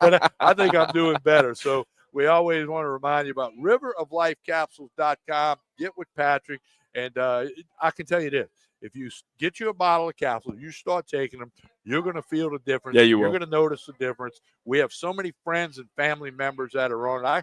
But I think I'm doing better. So we always want to remind you about riveroflifecapsules.com. Get with Patrick. And I can tell you this. if you get you a bottle of capsules, you start taking them, you're going to feel the difference. Yeah, you You're will. going to notice the difference. We have so many friends and family members that are on it. I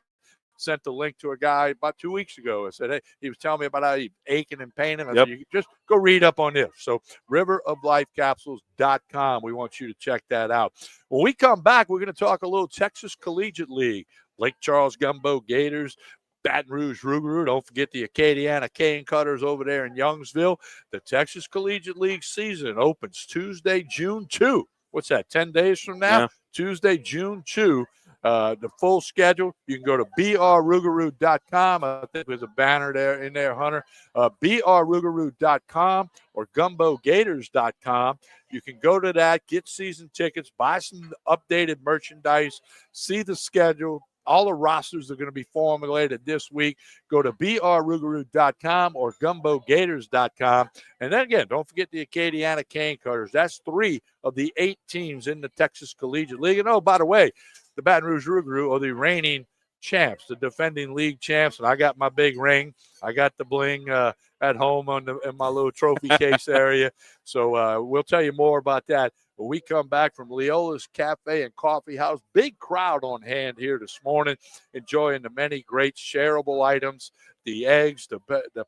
sent the link to a guy about 2 weeks ago. I said, hey, he was telling me about how he aching and paining. I Yep. said, you can just go read up on this. So riveroflifecapsules.com. We want you to check that out. When we come back, we're going to talk a little Texas Collegiate League, Lake Charles Gumbo Gators, Baton Rouge Rougarou. Don't forget the Acadiana Cane Cutters over there in Youngsville. The Texas Collegiate League season opens Tuesday, June 2. What's that, 10 days from now? Yeah. Tuesday, June 2. The full schedule, you can go to brrougarou.com. I think there's a banner there in there, Hunter. brrougarou.com or gumbogators.com. You can go to that, get season tickets, buy some updated merchandise, see the schedule. All the rosters are going to be formulated this week. Go to brrougarou.com or gumbogators.com. And then again, don't forget the Acadiana Cane Cutters. That's 3 of the 8 teams in the Texas Collegiate League. And oh, by the way, the Baton Rouge Rougarou are the reigning champs, the defending league champs. And I got my big ring. I got the bling at home in my little trophy case area. So we'll tell you more about that. When we come back from Leola's Cafe and Coffee House, big crowd on hand here this morning, enjoying the many great shareable items, the eggs, the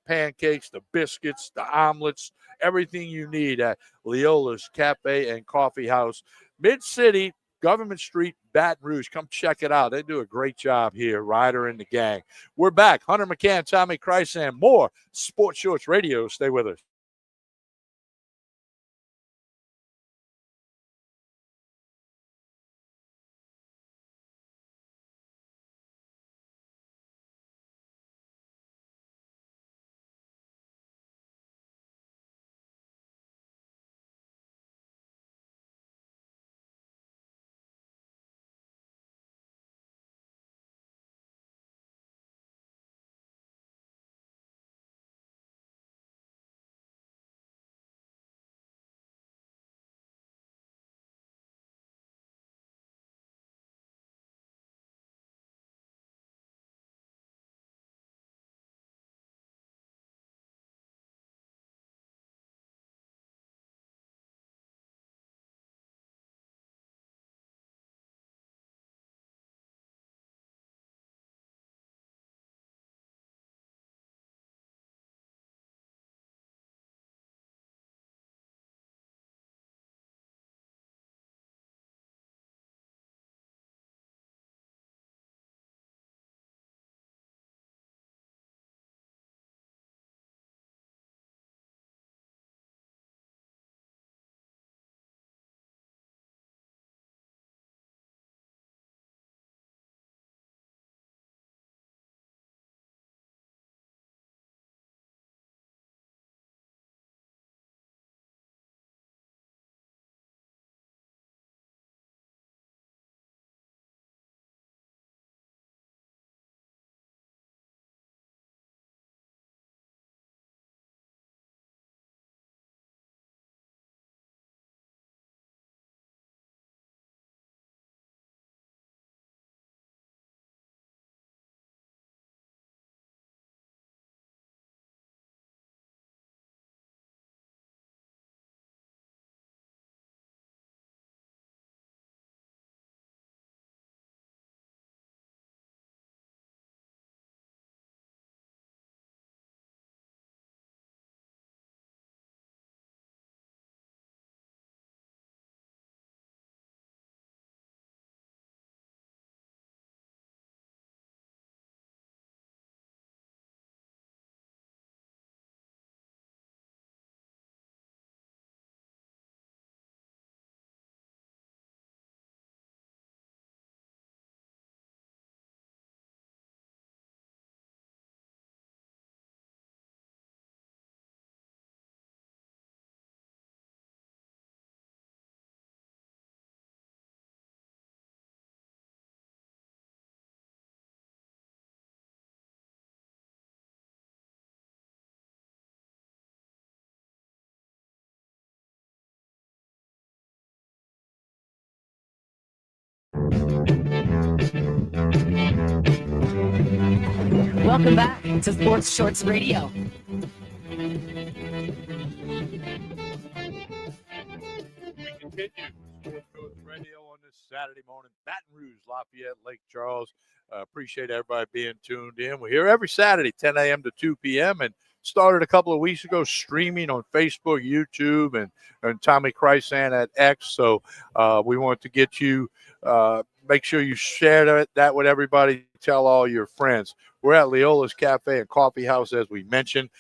pancakes, the biscuits, the omelets, everything you need at Leola's Cafe and Coffee House, Mid-City, Government Street, Baton Rouge. Come check it out. They do a great job here, Ryder and the gang. We're back. Hunter McCann, Tommy Christ, and more Sports Shorts Radio. Stay with us. Welcome back to Sports Shorts Radio. We continue Sports Coast Radio on this Saturday morning, Baton Rouge, Lafayette, Lake Charles. Appreciate everybody being tuned in. We're here every Saturday, 10 a.m. to 2 p.m. and started a couple of weeks ago streaming on Facebook, YouTube, and Tommy Krysan at X. So we want to get you, make sure you share that with everybody. Tell all your friends. We're at Leola's Cafe and Coffee House, as we mentioned.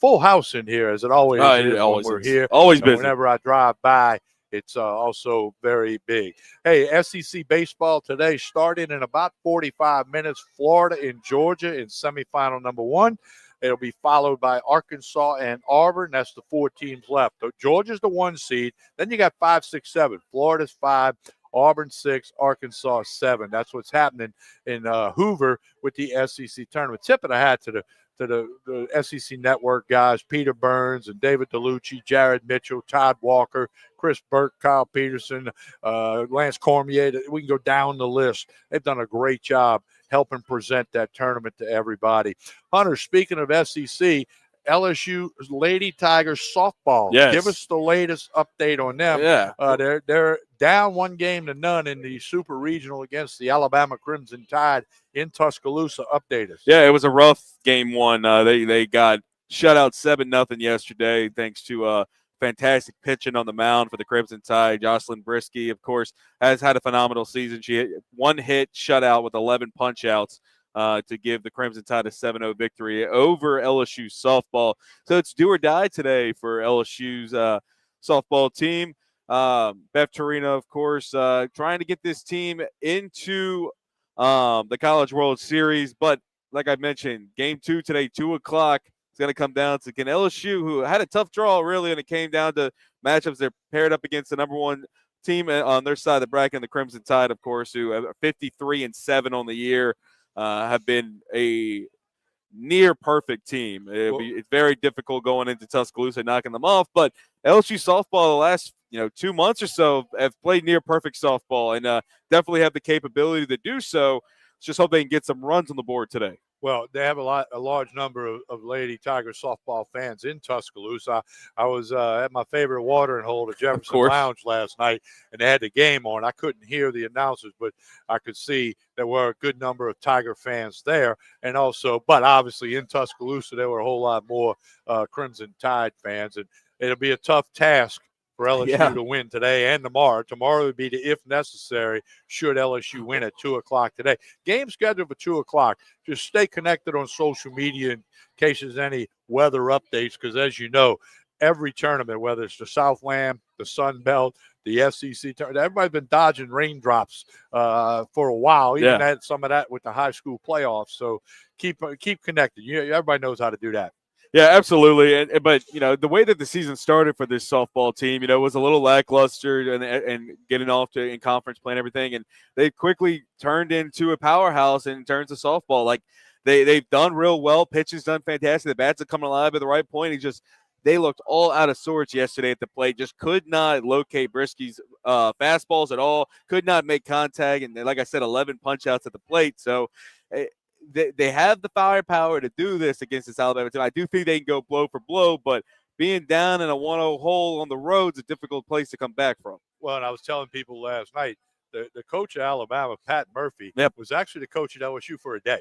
Full house in here, as it always is It always when we're is. here. Always And busy. whenever I drive by, it's also very big. Hey, SEC baseball today starting in about 45 minutes. Florida and Georgia in semifinal number 1. It'll be followed by Arkansas and Auburn. That's the 4 teams left. So Georgia's the 1 seed. Then you got 5, 6, 7. Florida's 5. Auburn 6, Arkansas 7. That's what's happening in Hoover with the SEC tournament. Tip of the hat to the SEC Network guys, Peter Burns and David DeLucci, Jared Mitchell, Todd Walker, Chris Burke, Kyle Peterson, Lance Cormier. We can go down the list. They've done a great job helping present that tournament to everybody. Hunter, speaking of SEC, LSU Lady Tigers softball. Yes. Give us the latest update on them. Yeah. They're down 1-0 in the Super Regional against the Alabama Crimson Tide in Tuscaloosa. Update us. Yeah, it was a rough game 1. They got shut out 7-0 yesterday thanks to fantastic pitching on the mound for the Crimson Tide. Jocelyn Brisky, of course, has had a phenomenal season. She hit 1 hit shutout with 11 punch-outs to give the Crimson Tide a 7-0 victory over LSU softball. So it's do or die today for LSU's softball team. Beth Torino, of course, trying to get this team into the College World Series. But like I mentioned, game 2 today, 2 o'clock. It's going to come down to can LSU, who had a tough draw, really, and it came down to matchups. They're paired up against the number 1 team on their side of the bracket, the Crimson Tide, of course, who are 53-7 on the year, have been a near perfect team. It's very difficult going into Tuscaloosa, knocking them off. But LSU softball the last 2 months or so have played near perfect softball and definitely have the capability to do so. Just hope they can get some runs on the board today. Well, they have a large number of Lady Tiger softball fans in Tuscaloosa. I was at my favorite watering hole, the Jefferson Lounge, last night, and they had the game on. I couldn't hear the announcers, but I could see there were a good number of Tiger fans there. And also, but obviously in Tuscaloosa, there were a whole lot more Crimson Tide fans. And it'll be a tough task for LSU to win today and tomorrow. Tomorrow would be the if necessary should LSU win at 2 o'clock today. Game scheduled for 2 o'clock. Just stay connected on social media in case there's any weather updates because, as you know, every tournament, whether it's the Southland, the Sun Belt, the SEC tournament, everybody's been dodging raindrops for a while. Even had some of that with the high school playoffs. So keep connected. Everybody knows how to do that. Yeah, absolutely. But the way that the season started for this softball team, was a little lackluster and getting off to in conference play and everything. And they quickly turned into a powerhouse in terms of softball. Like they've done real well. Pitching's done fantastic. The bats are coming alive at the right point. They looked all out of sorts yesterday at the plate. Just could not locate Brisky's fastballs at all. Could not make contact. And like I said, 11 punch outs at the plate. So they have the firepower to do this against this Alabama team. I do think they can go blow for blow, but being down in a 1-0 hole on the road is a difficult place to come back from. Well, and I was telling people last night, the coach of Alabama, Pat Murphy, was actually the coach at LSU for a day.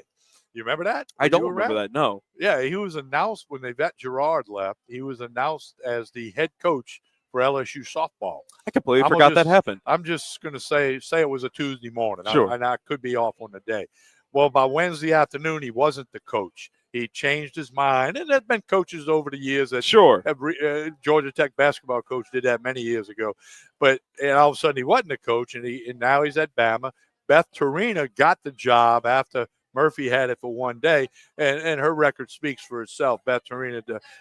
You remember that? I don't remember that, no. Yeah, he was announced when Yvette Girard left. He was announced as the head coach for LSU softball. I completely forgot that happened. I'm just going to say it was a Tuesday morning. Sure. And I could be off on the day. Well, by Wednesday afternoon, he wasn't the coach. He changed his mind. And there's been coaches over the years that have Georgia Tech basketball coach did that many years ago. But and all of a sudden he wasn't the coach, and now he's at Bama. Beth Torino got the job after Murphy had it for one day, and her record speaks for itself. Beth Torino,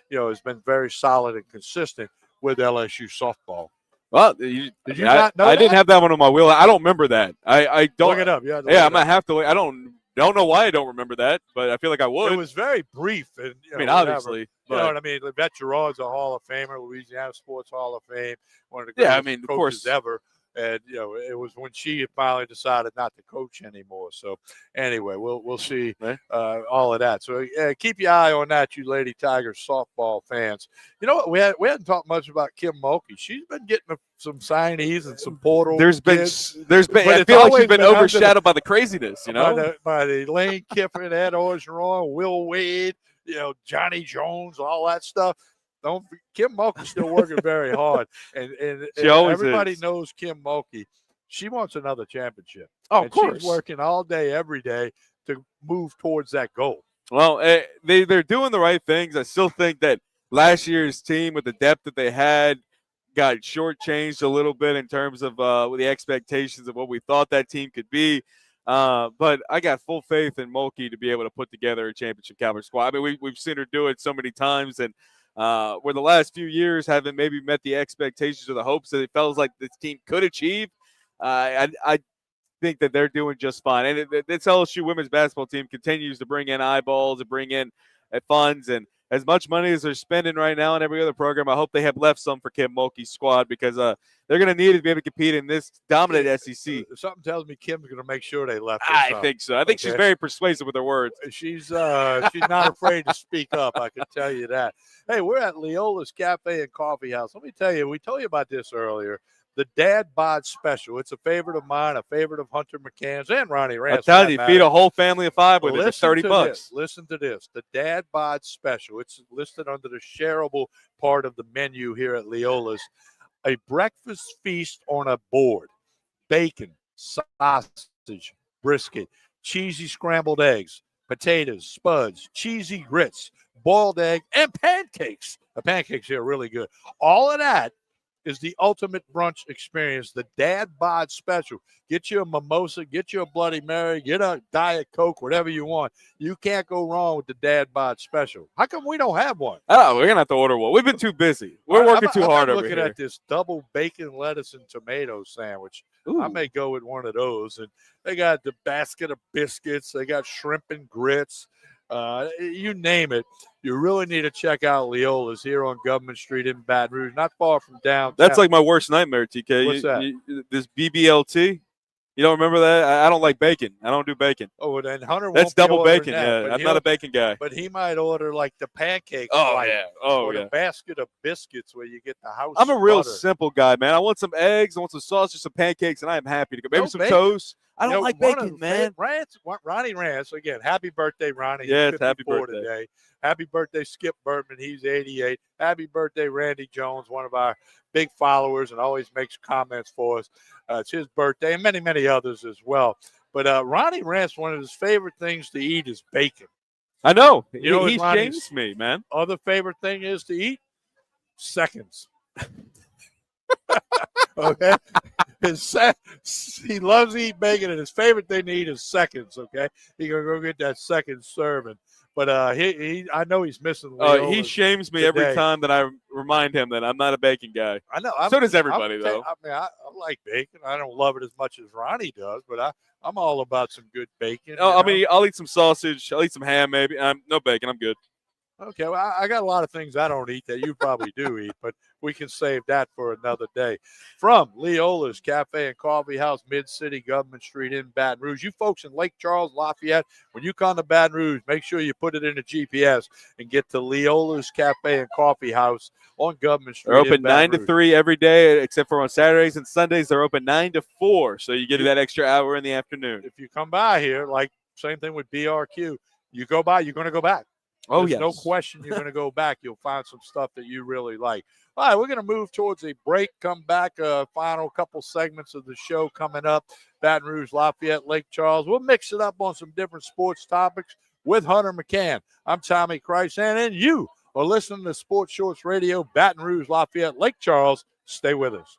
has been very solid and consistent with LSU softball. Well, did you not know I didn't have that one on my wheel. I don't remember that. I don't look it up. Yeah, I might have to. I don't know why I don't remember that, but I feel like I would. It was very brief. And, obviously. You know what I mean? Yvette Girard's a Hall of Famer, Louisiana Sports Hall of Fame, one of the greatest coaches ever. And it was when she finally decided not to coach anymore. So anyway, we'll see Right. all of that. So keep your eye on that, you Lady Tigers softball fans. You know what? We hadn't talked much about Kim Mulkey. She's been getting some signees and some portal. There's been kids. I But feel it's like always she's been been under overshadowed by the craziness, you know? by the Lane Kiffin, Ed Orgeron, Will Wade, Johnny Jones, all that stuff. Kim Mulkey's still working very hard, and She always everybody is. knows Kim Mulkey. She wants another championship. Oh, of and course. She's working all day, every day to move towards that goal. Well, they're doing the right things. I still think that last year's team, with the depth that they had, got shortchanged a little bit in terms of the expectations of what we thought that team could be. But I got full faith in Mulkey to be able to put together a championship caliber squad. I mean, we've seen her do it so many times, and where the last few years haven't maybe met the expectations or the hopes that it felt like this team could achieve. I think that they're doing just fine. And this LSU women's basketball team continues to bring in eyeballs and bring in funds. And as much money as they're spending right now in every other program, I hope they have left some for Kim Mulkey's squad, because they're going to need it to be able to compete in this dominant SEC. Something tells me Kim's going to make sure they left. I think so. I think she's very persuasive with her words. She's not afraid to speak up. I can tell you that. Hey, we're at Leola's Cafe and Coffee House. Let me tell you, we told you about this earlier. The Dad Bod Special. It's a favorite of mine, a favorite of Hunter McCann's, and Ronnie Rance. I'm telling you, feed a whole family of five with it for $30. Listen to this. The Dad Bod Special. It's listed under the shareable part of the menu here at Leola's. A breakfast feast on a board. Bacon, sausage, brisket, cheesy scrambled eggs, potatoes, spuds, cheesy grits, boiled egg, and pancakes. The pancakes here are really good. All of that is the ultimate brunch experience, the Dad Bod Special. Get you a mimosa, get you a Bloody Mary, get a Diet Coke, whatever you want. You can't go wrong with the Dad Bod Special. How come we don't have one? Oh, we're going to have to order one. We've been too busy. We're working too hard over here. I'm looking at this double bacon, lettuce, and tomato sandwich. Ooh. I may go with one of those. And they got the basket of biscuits. They got shrimp and grits. You name it. You really need to check out Leola's here on Government Street in Baton Rouge, not far from downtown. That's like my worst nightmare, TK. What's that? This BBLT. You don't remember that? I don't like bacon. I don't do bacon. Oh, then Hunter won't That's double bacon. That, yeah, I'm not a bacon guy. But he might order like the pancake. Or the basket of biscuits where you get the house. I'm a real butter. simple guy, man. I want some eggs, I want some sausage, some pancakes, and I am happy to go. Maybe some toast. I don't like bacon, man. Ronnie Rance, again, happy birthday, Ronnie. Yes, happy birthday. Today. Happy birthday, Skip Bertman. He's 88. Happy birthday, Randy Jones, one of our big followers and always makes comments for us. It's his birthday, and many, many others as well. But Ronnie Rance, one of his favorite things to eat is bacon. I know. You know, he shames me, man. Other favorite thing is to eat? Seconds. Okay? He loves to eat bacon, and his favorite thing to eat is seconds, okay? He going to go get that second serving. But I know he's missing. He shames me every time that I remind him that I'm not a bacon guy. I know. So does everybody, though. I like bacon. I don't love it as much as Ronnie does, but I'm all about some good bacon. I mean, I'll eat some sausage. I'll eat some ham, maybe. No bacon. I'm good. Okay, well, I got a lot of things I don't eat that you probably do eat, but we can save that for another day. From Leola's Cafe and Coffee House, Mid-City, Government Street in Baton Rouge. You folks in Lake Charles, Lafayette, when you come to Baton Rouge, make sure you put it in the GPS and get to Leola's Cafe and Coffee House on Government Street. They're open 9 to 3 every day, except for on Saturdays and Sundays. They're open 9 to 4, so you get that extra hour in the afternoon. If you come by here, like same thing with BRQ, you go by, you're going to go back. There's no question you're going to go back. You'll find some stuff that you really like. All right, we're going to move towards a break, come back, final couple segments of the show coming up. Baton Rouge, Lafayette, Lake Charles. We'll mix it up on some different sports topics with Hunter McCann. I'm Tommy Krysan, and you are listening to Sports Shorts Radio, Baton Rouge, Lafayette, Lake Charles. Stay with us.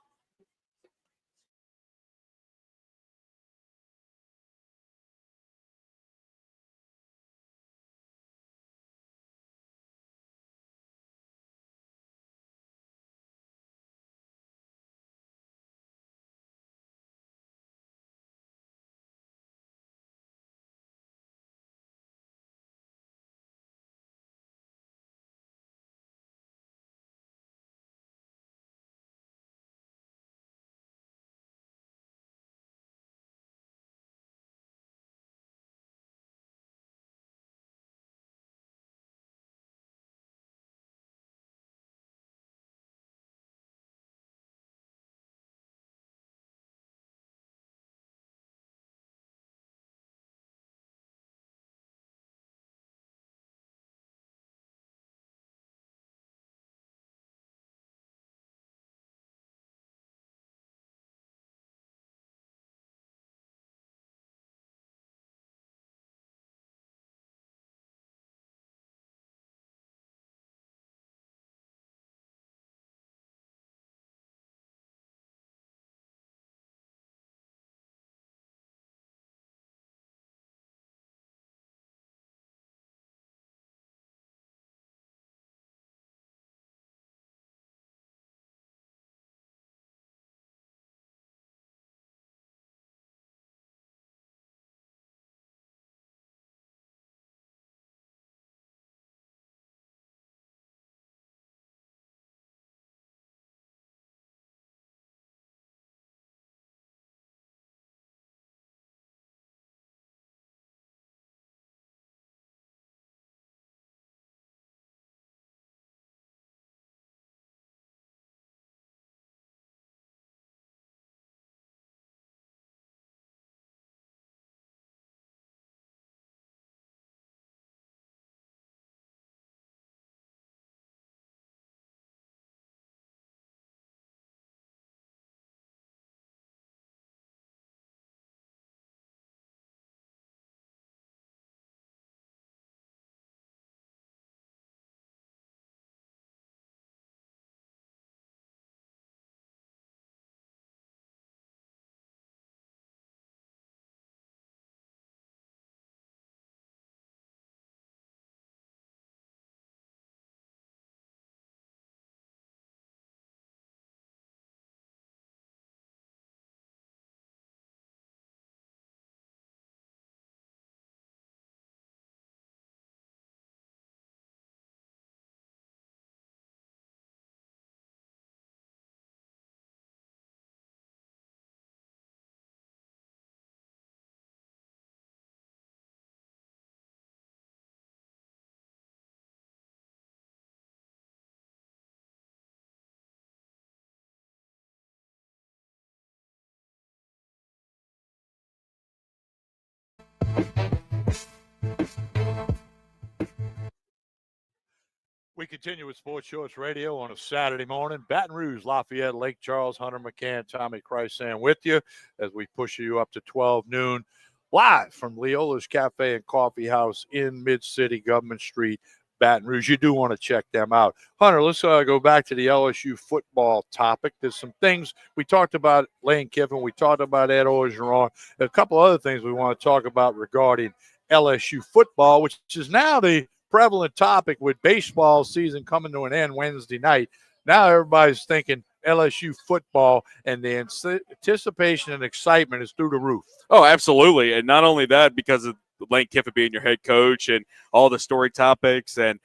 We continue with Sports Shorts Radio on a Saturday morning. Baton Rouge, Lafayette, Lake Charles, Hunter McCann, Tommy Chrysan with you as we push you up to 12 noon. Live from Leola's Cafe and Coffee House in Mid-City, Government Street, Baton Rouge. You do want to check them out. Hunter, let's go back to the LSU football topic. There's some things we talked about Lane Kiffin. We talked about Ed Orgeron. A couple other things we want to talk about regarding LSU football, which is now the prevalent topic with baseball season coming to an end Wednesday night. Now everybody's thinking LSU football, and the anticipation and excitement is through the roof. Oh, absolutely. And not only that, because of Lane Kiffin being your head coach and all the story topics and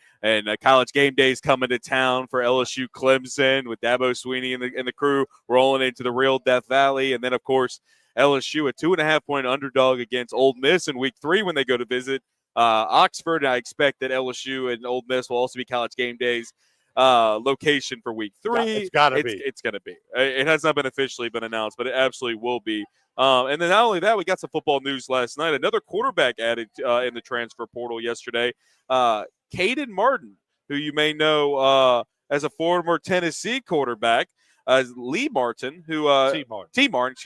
college game days coming to town for LSU Clemson with Dabo Swinney and the crew rolling into the real Death Valley. And then, of course, LSU, a 2.5-point underdog against Ole Miss in week 3 when they go to visit Oxford. I expect that LSU and Ole Miss will also be college game days location for week 3. It's got to be. It's going to be. It has not been officially been announced, but it absolutely will be. And then not only that, we got some football news last night. Another quarterback added in the transfer portal yesterday, Caden Martin, who you may know as a former Tennessee quarterback, Lee Martin, who T. Martin,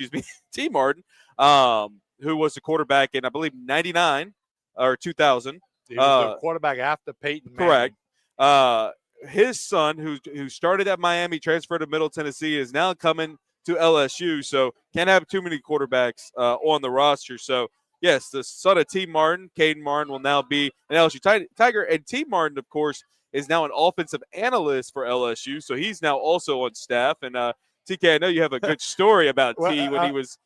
who was the quarterback in, I believe, 99 or 2000. He was the quarterback after Peyton Manning. Correct. His son, who started at Miami, transferred to Middle Tennessee, is now coming to LSU. So can't have too many quarterbacks on the roster. So, yes, the son of T. Martin, Caden Martin, will now be an LSU Tiger. And T. Martin, of course, is now an offensive analyst for LSU. So he's now also on staff. And, TK, I know you have a good story about T when he was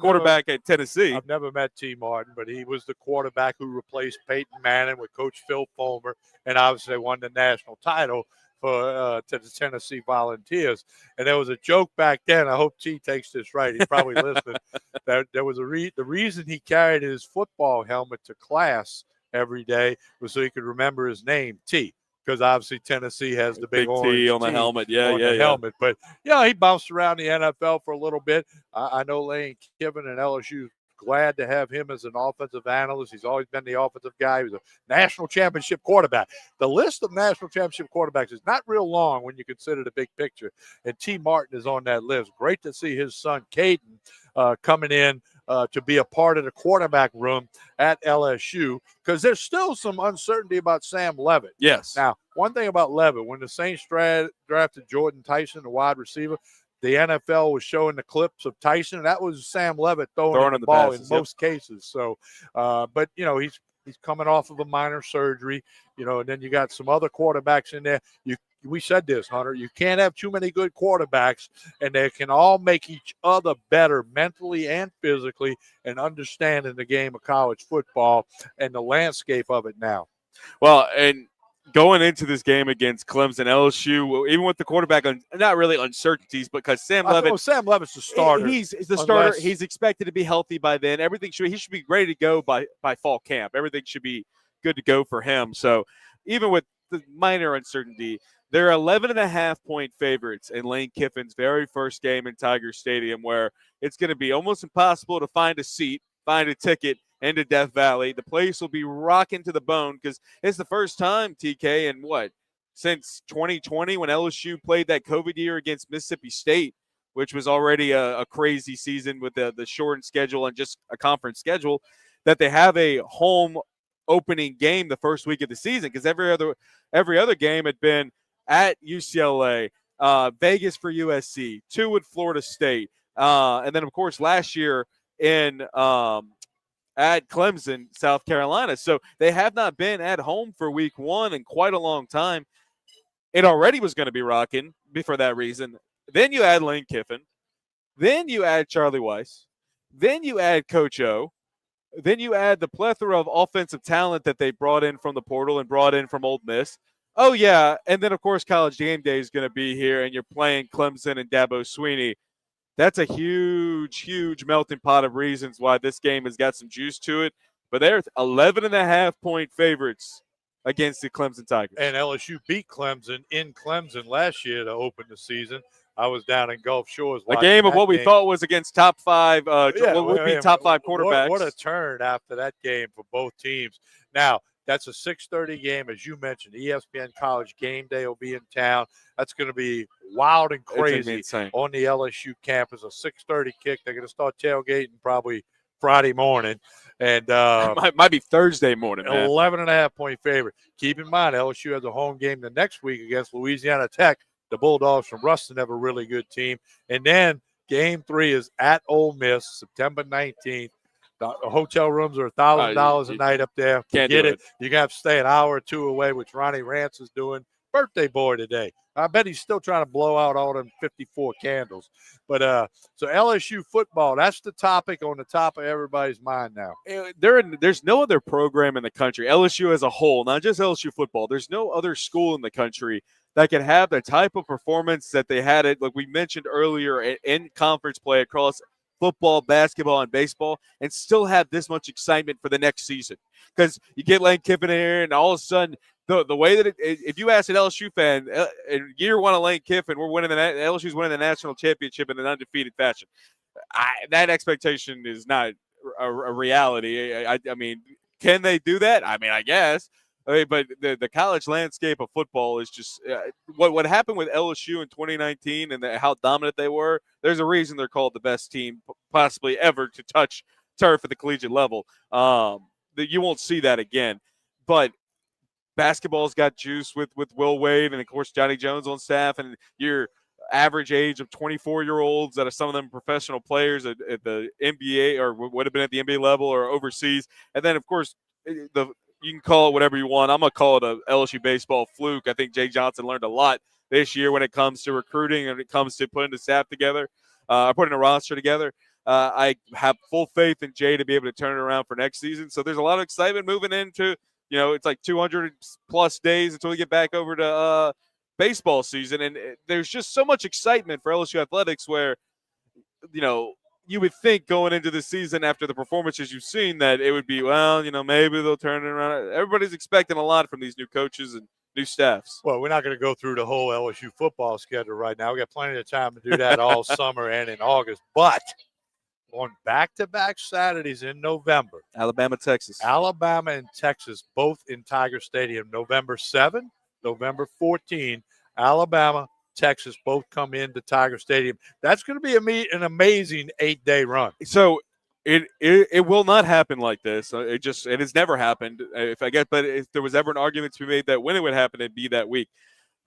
quarterback at Tennessee. I've never met T. Martin, but he was the quarterback who replaced Peyton Manning with Coach Phil Fulmer, and obviously won the national title for to the Tennessee Volunteers. And there was a joke back then. I hope T takes this right. He's probably listening. That there was the reason he carried his football helmet to class every day was so he could remember his name, T. Because obviously Tennessee has the big T on the helmet. Helmet. But, he bounced around the NFL for a little bit. I know Lane Kiffin and LSU glad to have him as an offensive analyst. He's always been the offensive guy. He was a national championship quarterback. The list of national championship quarterbacks is not real long when you consider the big picture, and T. Martin is on that list. Great to see his son, Caden, coming in to be a part of the quarterback room at LSU, because there's still some uncertainty about Sam Leavitt. Yes. Now, one thing about Leavitt, when the Saints drafted Jordan Tyson, the wide receiver, the NFL was showing the clips of Tyson, and that was Sam Leavitt throwing the ball passes, in most cases. So, but, he's coming off of a minor surgery, and then you got some other quarterbacks in there. We said this, Hunter, you can't have too many good quarterbacks, and they can all make each other better mentally and physically and understanding the game of college football and the landscape of it now. Well, and going into this game against Clemson, LSU, even with the quarterback, not really uncertainties, because Sam Leavitt's the starter. He's the starter. He's expected to be healthy by then. He should be ready to go by fall camp. Everything should be good to go for him. So even with the minor uncertainty, they're 11.5-point favorites in Lane Kiffin's very first game in Tiger Stadium, where it's going to be almost impossible to find a seat, find a ticket into Death Valley. The place will be rocking to the bone because it's the first time, TK, since 2020 when LSU played that COVID year against Mississippi State, which was already a crazy season with the shortened schedule and just a conference schedule, that they have a home opening game the first week of the season, because every other game had been at UCLA, Vegas for USC, 2 at Florida State, and then, of course, last year in at Clemson, South Carolina. So they have not been at home for week 1 in quite a long time. It already was going to be rocking for that reason. Then you add Lane Kiffin. Then you add Charlie Weiss. Then you add Coach O. Then you add the plethora of offensive talent that they brought in from the portal and brought in from Ole Miss. Oh, yeah, and then, of course, College Game Day is going to be here, and you're playing Clemson and Dabo Swinney. That's a huge, huge melting pot of reasons why this game has got some juice to it. But they're 11.5-point favorites against the Clemson Tigers. And LSU beat Clemson in Clemson last year to open the season. I was down in Gulf Shores. A game of what we thought was against top 5, what would be top 5 quarterbacks. What a turn after that game for both teams. Now, That's a 6:30 game, as you mentioned. ESPN College Game Day will be in town. That's going to be wild and It's gonna be crazy insane. on the LSU campus. A 6:30 kick. They're going to start tailgating probably Friday morning, and might be Thursday morning, man. 11.5-point favorite. Keep in mind, LSU has a home game the next week against Louisiana Tech. The Bulldogs from Ruston have a really good team, and then Game 3 is at Ole Miss, September 19th. The hotel rooms are $1,000 a night up there. Can't Get do it. You're going to have to stay an hour or two away, which Ronnie Rance is doing. Birthday boy today. I bet he's still trying to blow out all them 54 candles. But so LSU football, that's the topic on the top of everybody's mind now. There's no other program in the country, LSU as a whole, not just LSU football. There's no other school in the country that can have the type of performance that they had it, like we mentioned earlier, in conference play across football, basketball, and baseball, and still have this much excitement for the next season. Because you get Lane Kiffin in here, and all of a sudden, the way that if you ask an LSU fan, in year one of Lane Kiffin, LSU's winning the national championship in an undefeated fashion. That expectation is not a reality. I mean, can they do that? I mean, I guess. But the college landscape of football is just what happened with LSU in 2019 and how dominant they were. There's a reason they're called the best team possibly ever to touch turf at the collegiate level. You won't see that again. But basketball's got juice with Will Wade and, of course, Johnny Jones on staff, and your average age of 24-year-olds that are some of them professional players at the NBA or would have been at the NBA level or overseas. And then, of course, you can call it whatever you want. I'm going to call it a LSU baseball fluke. I think Jay Johnson learned a lot this year when it comes to recruiting and when it comes to putting the staff together, putting a roster together. I have full faith in Jay to be able to turn it around for next season. So there's a lot of excitement moving into, it's like 200-plus days until we get back over to baseball season. And there's just so much excitement for LSU athletics where, you would think going into the season after the performances you've seen that it would be, maybe they'll turn it around. Everybody's expecting a lot from these new coaches and new staffs. Well, we're not going to go through the whole LSU football schedule right now. We got plenty of time to do that all summer and in August. But on back-to-back Saturdays in November, Alabama, Texas, and Texas, both in Tiger Stadium, November 7, November 14, Alabama, Texas both come into Tiger Stadium. That's going to be an amazing 8-day run. So it will not happen like this. It has never happened. But if there was ever an argument to be made that when it would happen, it'd be that week.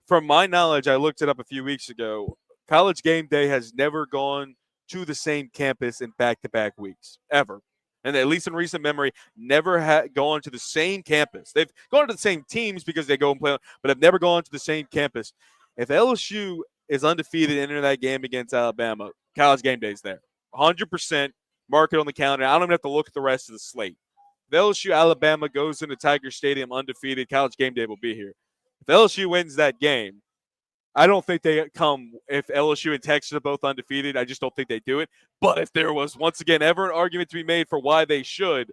From my knowledge, I looked it up a few weeks ago. College Game Day has never gone to the same campus in back-to-back weeks ever. And at least in recent memory, never gone to the same campus. They've gone to the same teams because they go and play, but have never gone to the same campus. If LSU is undefeated entering that game against Alabama, College Game Day is there. 100%, mark it on the calendar. I don't even have to look at the rest of the slate. If LSU, Alabama goes into Tiger Stadium undefeated, College Game Day will be here. If LSU wins that game, I don't think they come if LSU and Texas are both undefeated. I just don't think they do it. But if there was, once again, ever an argument to be made for why they should,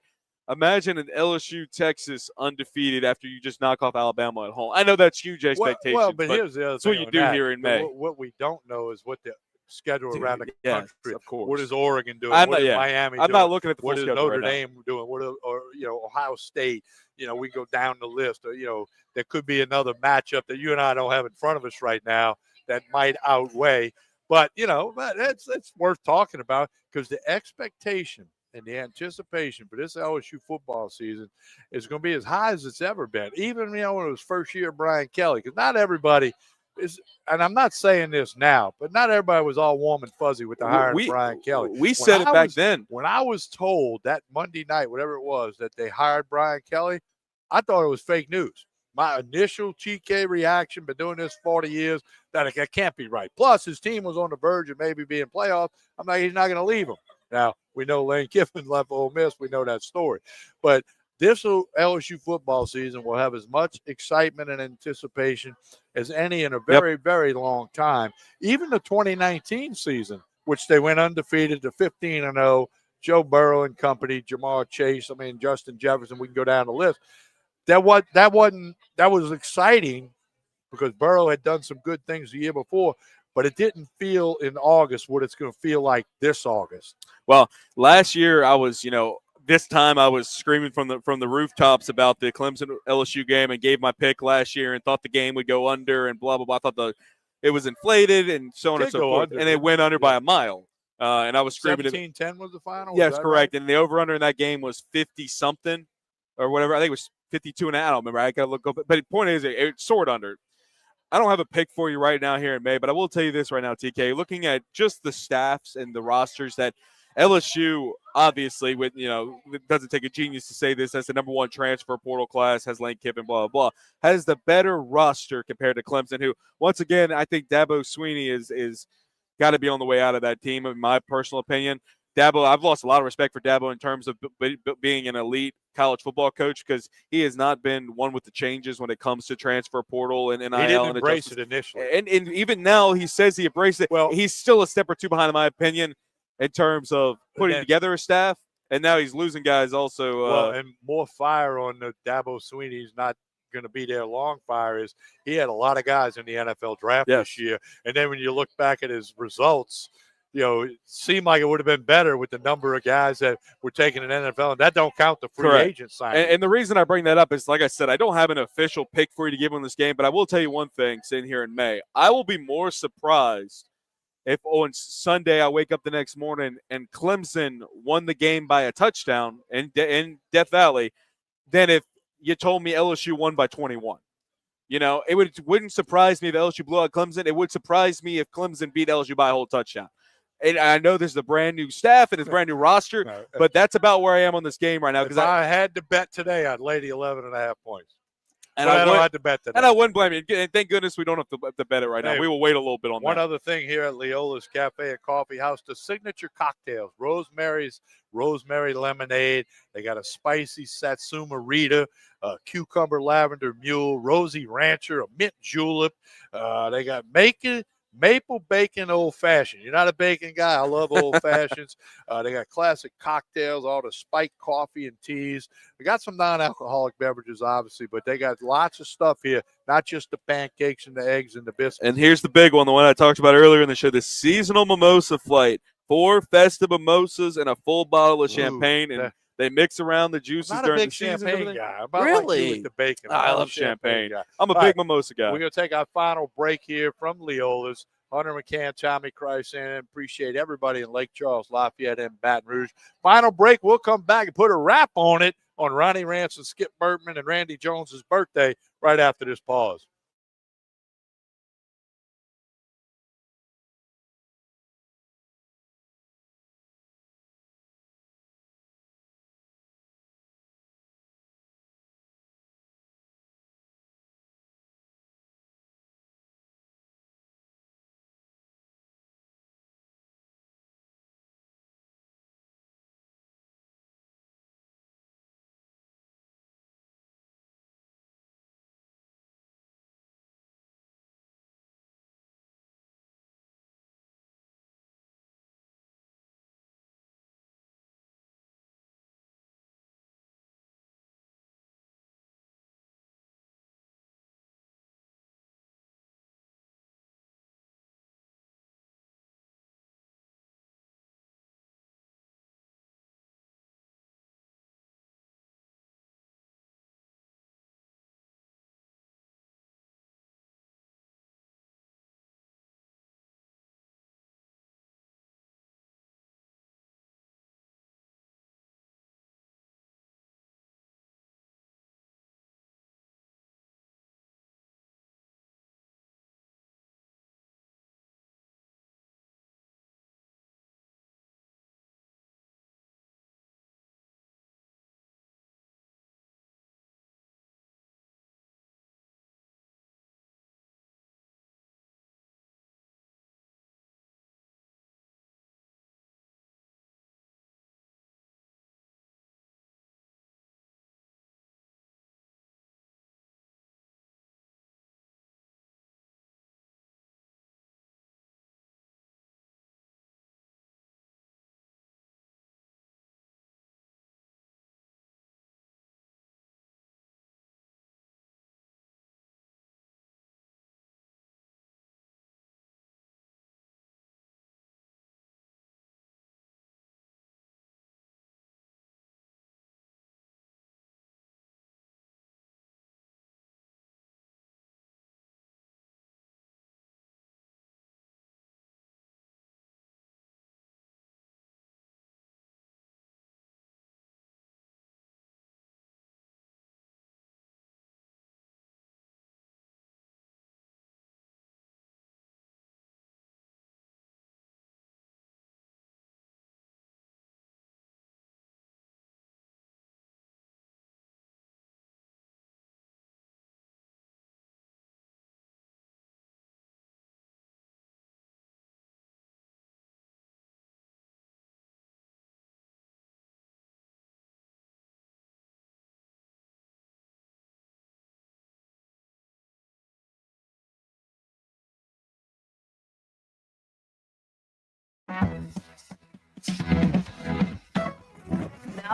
imagine an LSU-Texas undefeated after you just knock off Alabama at home. I know that's huge expectations. Well, but here's the other that's thing. what you do here in May. What we don't know is what the schedule around the country. Of course. What is Oregon doing? What is Miami doing? I'm not looking at the full what is schedule Notre right Dame doing? Ohio State? We go down the list. There could be another matchup that you and I don't have in front of us right now that might outweigh. But it's worth talking about because the expectation and the anticipation for this LSU football season is going to be as high as it's ever been. Even, when it was first year of Brian Kelly, because not everybody is, and I'm not saying this now, but not everybody was all warm and fuzzy with the hiring of Brian Kelly. We said it back then. When I was told that Monday night, whatever it was, that they hired Brian Kelly, I thought it was fake news. My initial TK reaction, been doing this 40 years, that can't be right. Plus, his team was on the verge of maybe being playoff. I'm like, he's not going to leave them. Now, we know Lane Kiffin left Ole Miss. We know that story. But this LSU football season will have as much excitement and anticipation as any in a very, very long time. Even the 2019 season, which they went undefeated to 15-0, Joe Burrow and company, Jamar Chase, Justin Jefferson, we can go down the list. That was exciting because Burrow had done some good things the year before, but it didn't feel in August what it's going to feel like this August. Well, last year I was, this time I was screaming from the rooftops about the Clemson LSU game and gave my pick last year and thought the game would go under and blah blah blah. I thought it was inflated and so on and Did so go forth, under, and it didn't went it? under by a mile. And I was screaming. 17-10 was the final. Yes, Was that correct. right? And the over under in that game was 50 something or whatever. I think it was 52 and a half. I don't remember. I got to look up. But the point is, it soared under. I don't have a pick for you right now here in May, but I will tell you this right now, TK. Looking at just the staffs and the rosters that LSU, obviously, with it doesn't take a genius to say this, as the number one transfer portal class, has Lane Kiffin, blah, blah, blah, has the better roster compared to Clemson, who, once again, I think Dabo Sweeney is got to be on the way out of that team, in my personal opinion. Dabo, I've lost a lot of respect for Dabo in terms of being an elite college football coach, because he has not been one with the changes when it comes to transfer portal and NIL. He didn't and embrace it initially. And even now he says he embraced it. Well, he's still a step or two behind, in my opinion, in terms of putting together a staff. And now he's losing guys also. And more fire on the Dabo Sweeney's not going to be there long. Fire is he had a lot of guys in the NFL draft this year. And then when you look back at his results, it seemed like it would have been better with the number of guys that were taking an NFL, and that don't count the free agent signing. And the reason I bring that up is, like I said, I don't have an official pick for you to give on this game, but I will tell you one thing, sitting here in May. I will be more surprised if on Sunday I wake up the next morning and Clemson won the game by a touchdown in Death Valley than if you told me LSU won by 21. It wouldn't surprise me if LSU blew out Clemson. It would surprise me if Clemson beat LSU by a whole touchdown. And I know this is a brand new staff and it's a brand new roster, but that's about where I am on this game right now. Because I had to bet today, I'd lay the 11.5 points. And I don't have to bet today. And I wouldn't blame you. And thank goodness we don't have to bet it right now. We will wait a little bit on that. One other thing here at Leola's Cafe and Coffee House, the signature cocktails, Rosemary's Rosemary Lemonade. They got a spicy Satsuma Rita, a cucumber lavender mule, Rosy Rancher, a mint julep. They got maple bacon old fashioned. You're not a bacon guy. I love old fashions. They got classic cocktails, all the spiked coffee and teas. We got some non-alcoholic beverages, obviously, but they got lots of stuff here, not just the pancakes and the eggs and the biscuits. And here's the big one, the one I talked about earlier in the show, the seasonal mimosa flight. 4 festive mimosas and a full bottle of champagne, and they mix around the juices during the season. I'm not a big champagne guy. I'm really? like you with the bacon. I love champagne. Guy. I'm a big mimosa guy. We're going to take our final break here from Leola's. Hunter McCann, Tommy Christ, and appreciate everybody in Lake Charles, Lafayette, and Baton Rouge. Final break. We'll come back and put a wrap on it on Ronnie Ransom, Skip Bertman, and Randy Jones's birthday right after this pause.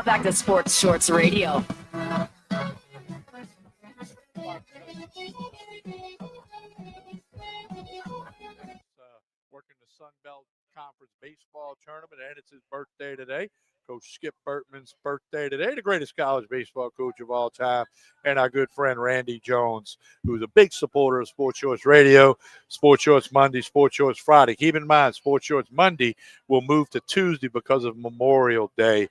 back to Sports Shorts Radio. Working the Sun Belt Conference baseball tournament, and it's his birthday today. Coach Skip Bertman's birthday today, the greatest college baseball coach of all time, and our good friend Randy Jones, who's a big supporter of Sports Shorts Radio, Sports Shorts Monday, Sports Shorts Friday. Keep in mind, Sports Shorts Monday will move to Tuesday because of Memorial Day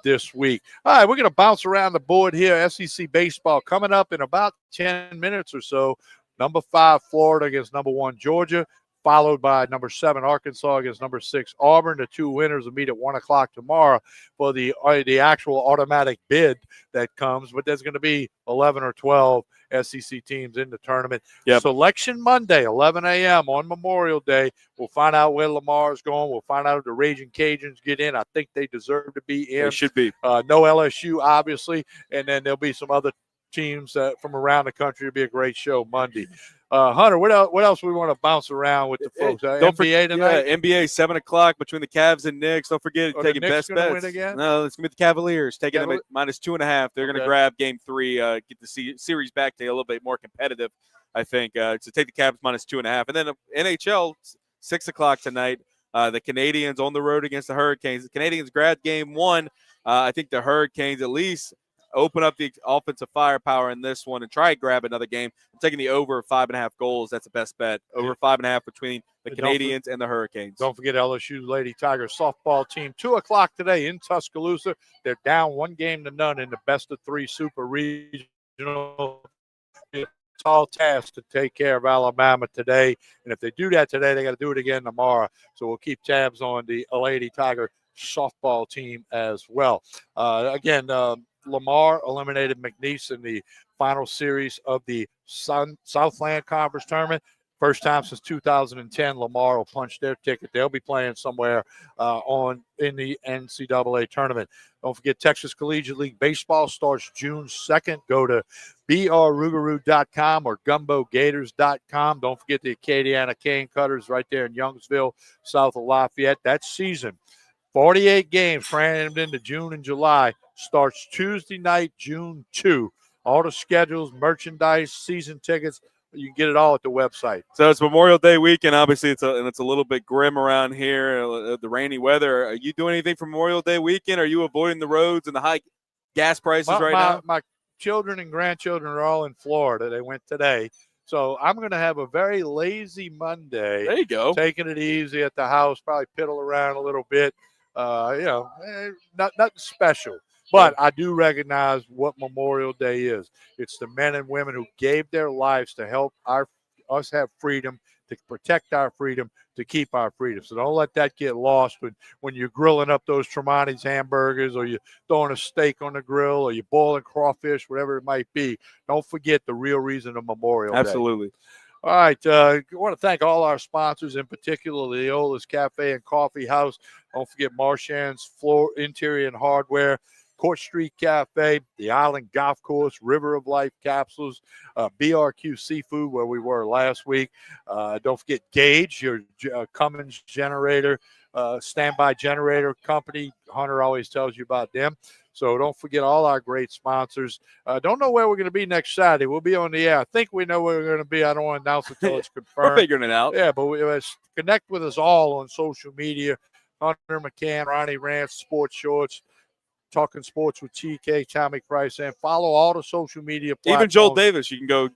this week. All right, we're going to bounce around the board here. SEC baseball coming up in about 10 minutes or so. Number 5, Florida against number 1, Georgia, followed by number 7, Arkansas against number 6, Auburn. The 2 winners will meet at 1 o'clock tomorrow for the actual automatic bid that comes. But there's going to be 11 or 12 SEC teams in the tournament. Yep. Selection Monday, 11 a.m. on Memorial Day. We'll find out where Lamar is going. We'll find out if the Raging Cajuns get in. I think they deserve to be in. They should be. No LSU, obviously. And then there'll be some other teams from around the country. It'll be a great show Monday. Hunter, what else we want to bounce around with the folks? NBA tonight? Yeah, NBA, 7 o'clock between the Cavs and Knicks. Don't forget Are taking the Knicks best gonna bets. win again? No, it's going to be the Cavaliers taking them at -2.5. They're going to grab game 3, get the series back to a little bit more competitive, I think. So take the Cavs -2.5. And then NHL, 6 o'clock tonight. The Canadians on the road against the Hurricanes. The Canadians grabbed game 1. I think the Hurricanes at least open up the offensive firepower in this one and try and grab another game. I'm taking the over 5.5 goals. That's the best bet. Over 5.5 between the Canadians and the Hurricanes. Don't forget LSU Lady Tigers softball team. 2 o'clock today in Tuscaloosa. They're down 1-0 in the best-of-3 Super Regional. It's a tall task to take care of Alabama today. And if they do that today, they got to do it again tomorrow. So we'll keep tabs on the Lady Tiger softball team as well. Again, Lamar eliminated McNeese in the final series of the Southland Conference tournament. First time since 2010, Lamar will punch their ticket. They'll be playing somewhere in the NCAA tournament. Don't forget, Texas Collegiate League Baseball starts June 2nd. Go to brrugaroo.com or gumbogators.com. Don't forget the Acadiana Cane Cutters right there in Youngsville, south of Lafayette. That season, 48 games crammed into June and July, starts Tuesday night, June 2. All the schedules, merchandise, season tickets, you can get it all at the website. So it's Memorial Day weekend. Obviously, it's a little bit grim around here, the rainy weather. Are you doing anything for Memorial Day weekend? Are you avoiding the roads and the high gas prices now? My children and grandchildren are all in Florida. They went today. So I'm going to have a very lazy Monday. There you go. Taking it easy at the house, probably piddle around a little bit. Nothing special. But I do recognize what Memorial Day is. It's the men and women who gave their lives to help us have freedom, to protect our freedom, to keep our freedom. So don't let that get lost when you're grilling up those Tremonti's hamburgers, or you're throwing a steak on the grill, or you're boiling crawfish, whatever it might be. Don't forget the real reason of Memorial Day. Absolutely. All right. I want to thank all our sponsors, in particular Leola's Cafe and Coffee House. Don't forget Marchand's Floor Interior and Hardware, Court Street Cafe, the Island Golf Course, River of Life Capsules, BRQ Seafood, where we were last week. Don't forget Gage, your Cummins generator, standby generator company. Hunter always tells you about them. So don't forget all our great sponsors. Don't know where we're going to be next Saturday. We'll be on the air. I think we know where we're going to be. I don't want to announce it until it's confirmed. We're figuring it out. Yeah, but connect with us all on social media. Hunter McCann, Ronnie Rance, Sports Shorts, Talking Sports with TK, Tommy Price, and follow all the social media platforms. Even Joel Davis, you can go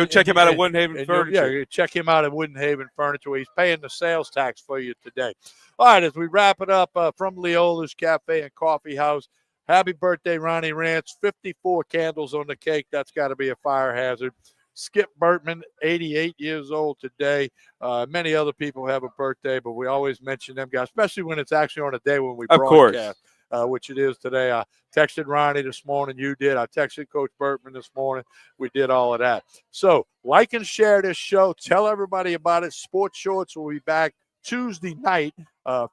check him out at Wooden Haven Furniture. Yeah, check him out at Wooden Haven Furniture. He's paying the sales tax for you today. All right, as we wrap it up from Leola's Cafe and Coffee House, happy birthday, Ronnie Rance. 54 candles on the cake. That's got to be a fire hazard. Skip Bertman, 88 years old today. Many other people have a birthday, but we always mention them guys, especially when it's actually on a day when we broadcast. Which it is today. I texted Ronnie this morning. You did. I texted Coach Bertman this morning. We did all of that. So like and share this show. Tell everybody about it. Sports Shorts will be back Tuesday night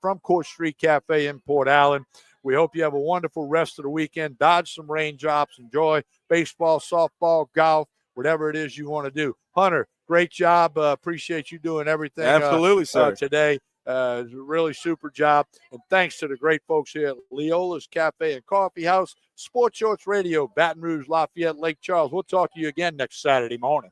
from Court Street Cafe in Port Allen. We hope you have a wonderful rest of the weekend. Dodge some raindrops. Enjoy baseball, softball, golf, whatever it is you want to do. Hunter, great job. Appreciate you doing everything. Absolutely, sir. Today. It's a really super job. And thanks to the great folks here at Leola's Cafe and Coffee House, Sports Shorts Radio, Baton Rouge, Lafayette, Lake Charles. We'll talk to you again next Saturday morning.